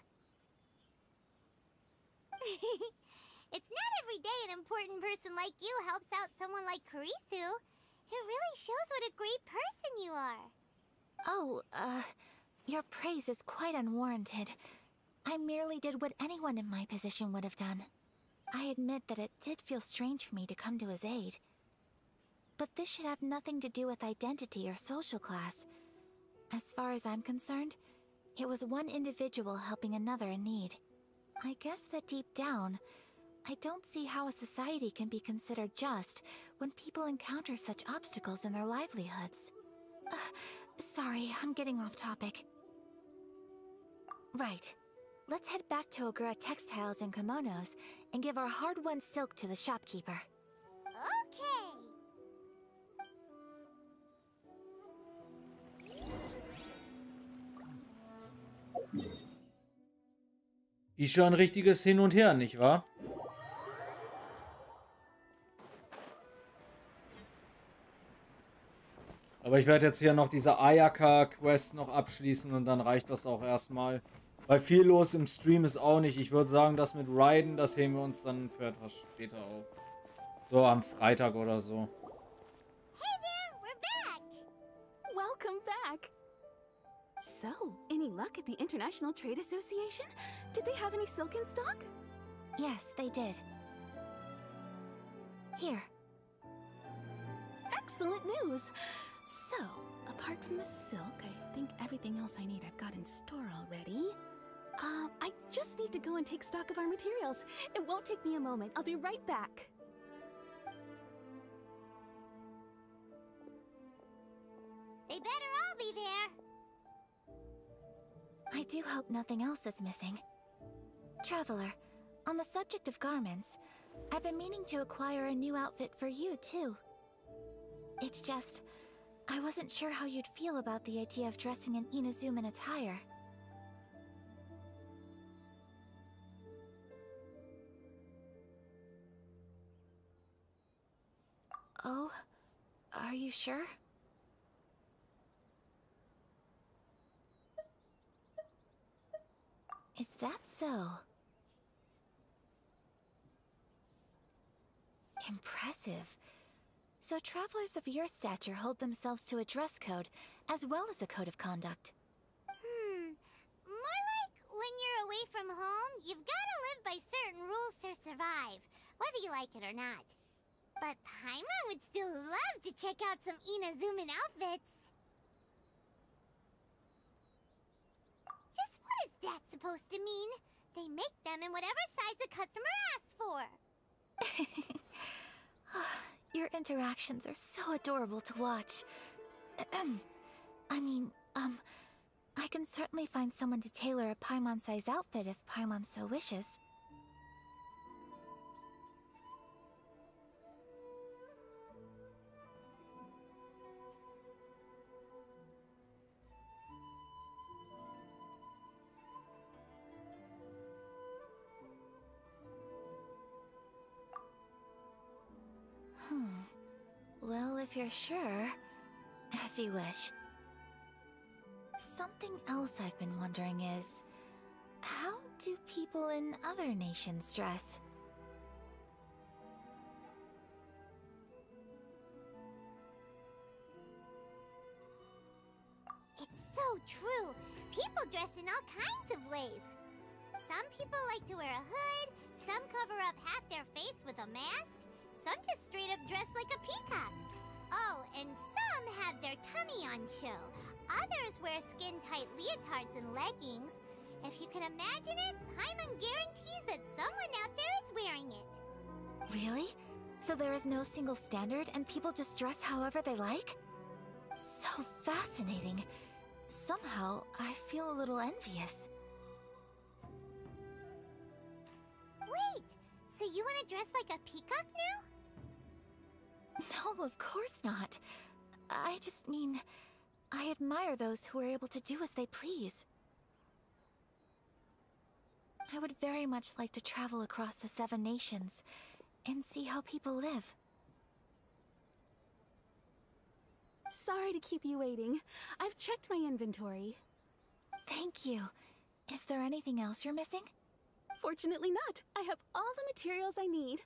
It's not every day an important person like you helps out someone like Kurisu. It really shows what a great person you are. Oh, your praise is quite unwarranted. I merely did what anyone in my position would have done. I admit that it did feel strange for me to come to his aid. But this should have nothing to do with identity or social class. As far as I'm concerned, it was one individual helping another in need. I guess that deep down, I don't see how a society can be considered just when people encounter such obstacles in their livelihoods. Sorry, I'm getting off topic. Right. Let's head back to Ogura Textiles and Kimonos and give our hard-won silk to the shopkeeper. Okay. Ist schon ein richtiges Hin und Her, nicht wahr? Aber ich werde jetzt hier noch diese Ayaka-Quest noch abschließen und dann reicht das auch erstmal. Weil viel los im Stream ist auch nicht. Ich würde sagen, das mit Raiden, das heben wir uns dann für etwas später auf. So am Freitag oder so. Hey there, we're back! Welcome back! So, any luck at the International Trade Association? Did they have any silk in stock? Yes, they did. Here. Excellent news! So, apart from the silk, I think everything else I need I've got in store already. I just need to go and take stock of our materials. It won't take me a moment. I'll be right back. They better all be there. I do hope nothing else is missing. Traveler, on the subject of garments, I've been meaning to acquire a new outfit for you, too. It's just, I wasn't sure how you'd feel about the idea of dressing in Inazuman attire. Oh, are you sure? Is that so? Impressive. So travelers of your stature hold themselves to a dress code, as well as a code of conduct. More like when you're away from home, you've gotta live by certain rules to survive, whether you like it or not. But Paimon would still love to check out some Inazuman outfits. Just what is that supposed to mean? They make them in whatever size the customer asks for. Your interactions are so adorable to watch. I can certainly find someone to tailor a Paimon-size outfit if Paimon so wishes. Well, if you're sure, as you wish. Something else I've been wondering is, how do people in other nations dress? It's so true. People dress in all kinds of ways. Some people like to wear a hood, some cover up half their face with a mask, some just straight up dress like a peacock. Oh, and some have their tummy on show. Others wear skin-tight leotards and leggings. If you can imagine it, Paimon guarantees that someone out there is wearing it. Really? So there is no single standard and people just dress however they like? So fascinating. Somehow, I feel a little envious. Wait, so you want to dress like a peacock now? No, of course not. I just mean, I admire those who are able to do as they please. I would very much like to travel across the 7 nations and see how people live. Sorry to keep you waiting. I've checked my inventory. Thank you. Is there anything else you're missing? Fortunately not. I have all the materials I need.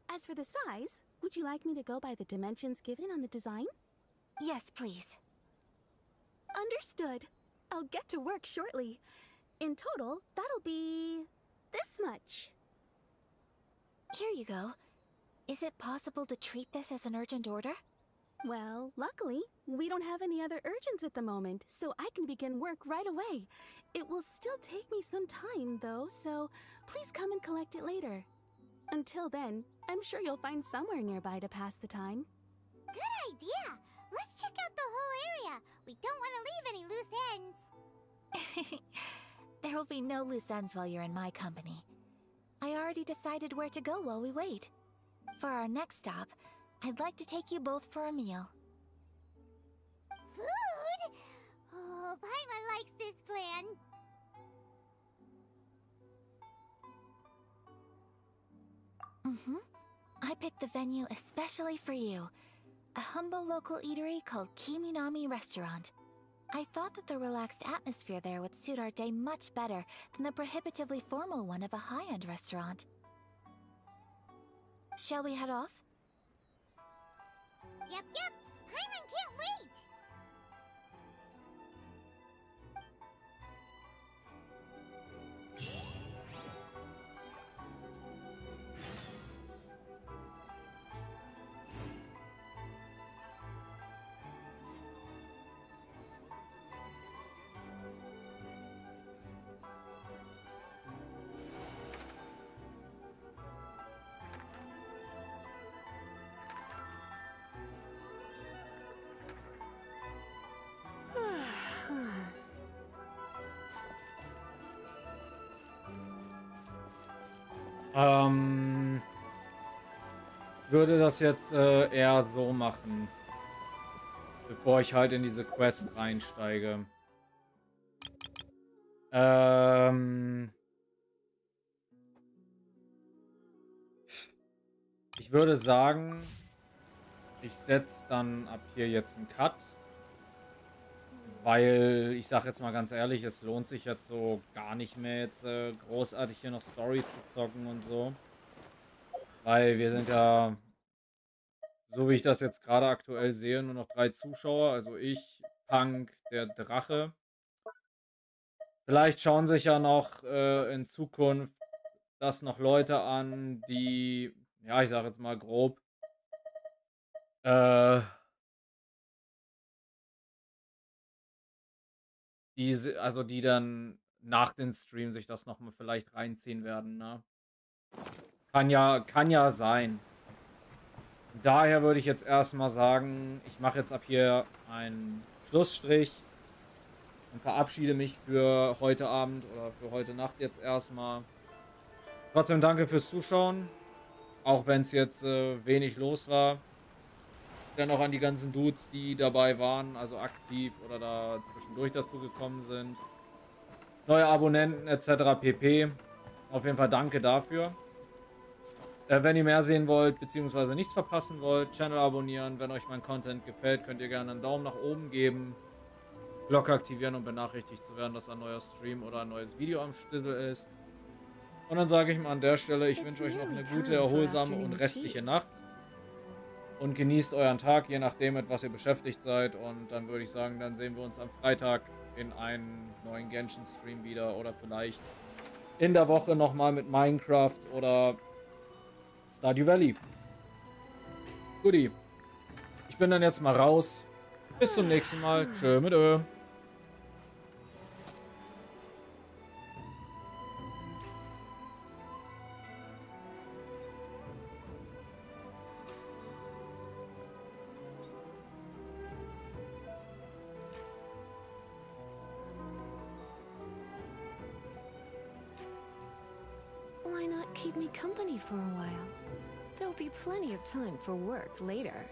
As for the size, would you like me to go by the dimensions given on the design? Yes, please. Understood. I'll get to work shortly. In total, that'll be this much. Here you go. Is it possible to treat this as an urgent order? Well, luckily, we don't have any other urgents at the moment, so I can begin work right away. It will still take me some time, though, so please come and collect it later. Until then, I'm sure you'll find somewhere nearby to pass the time. Good idea! Let's check out the whole area. We don't want to leave any loose ends. There will be no loose ends while you're in my company. I already decided where to go while we wait. For our next stop, I'd like to take you both for a meal. Food? Oh, Paimon likes this plan. I picked the venue especially for you. A humble local eatery called Kiminami Restaurant. I thought that the relaxed atmosphere there would suit our day much better than the prohibitively formal one of a high-end restaurant. Shall we head off? Yep. Paimon can't wait! Ich würde das jetzt eher so machen, bevor ich halt in diese Quest reinsteige. Ich würde sagen, ich setze dann ab hier jetzt einen Cut. Weil, ich sag jetzt mal ganz ehrlich, es lohnt sich jetzt so gar nicht mehr jetzt großartig hier noch Story zu zocken und so. Weil wir sind ja, so wie ich das jetzt gerade aktuell sehe, nur noch 3 Zuschauer. Also ich, Punk, der Drache. Vielleicht schauen sich ja noch in Zukunft das noch Leute an, die, ja, ich sage jetzt mal grob, die dann nach den Stream sich das nochmal vielleicht reinziehen werden, ne? Kann ja sein. Daher würde ich jetzt erstmal sagen, ich mache jetzt ab hier einen Schlussstrich und verabschiede mich für heute Abend oder für heute Nacht jetzt erstmal. Trotzdem danke fürs Zuschauen, auch wenn es jetzt wenig los war. Dennoch an die ganzen Dudes, die dabei waren, also aktiv oder da zwischendurch dazu gekommen sind. Neue Abonnenten etc. pp. Auf jeden Fall danke dafür. Wenn ihr mehr sehen wollt, beziehungsweise nichts verpassen wollt, Channel abonnieren. Wenn euch mein Content gefällt, könnt ihr gerne einen Daumen nach oben geben. Glocke aktivieren, um benachrichtigt zu werden, dass ein neuer Stream oder ein neues Video am Stissel ist. Und dann sage ich mal an der Stelle, ich wünsche euch noch eine gute, erholsame und restliche Nacht. Und genießt euren Tag, je nachdem, mit was ihr beschäftigt seid. Und dann würde ich sagen, dann sehen wir uns am Freitag in einem neuen Genshin-Stream wieder. Oder vielleicht in der Woche nochmal mit Minecraft oder Stardew Valley. Guti. Ich bin dann jetzt mal raus. Bis zum nächsten Mal. Tschö mit Ö. Why not keep me company for a while? There'll be plenty of time for work later.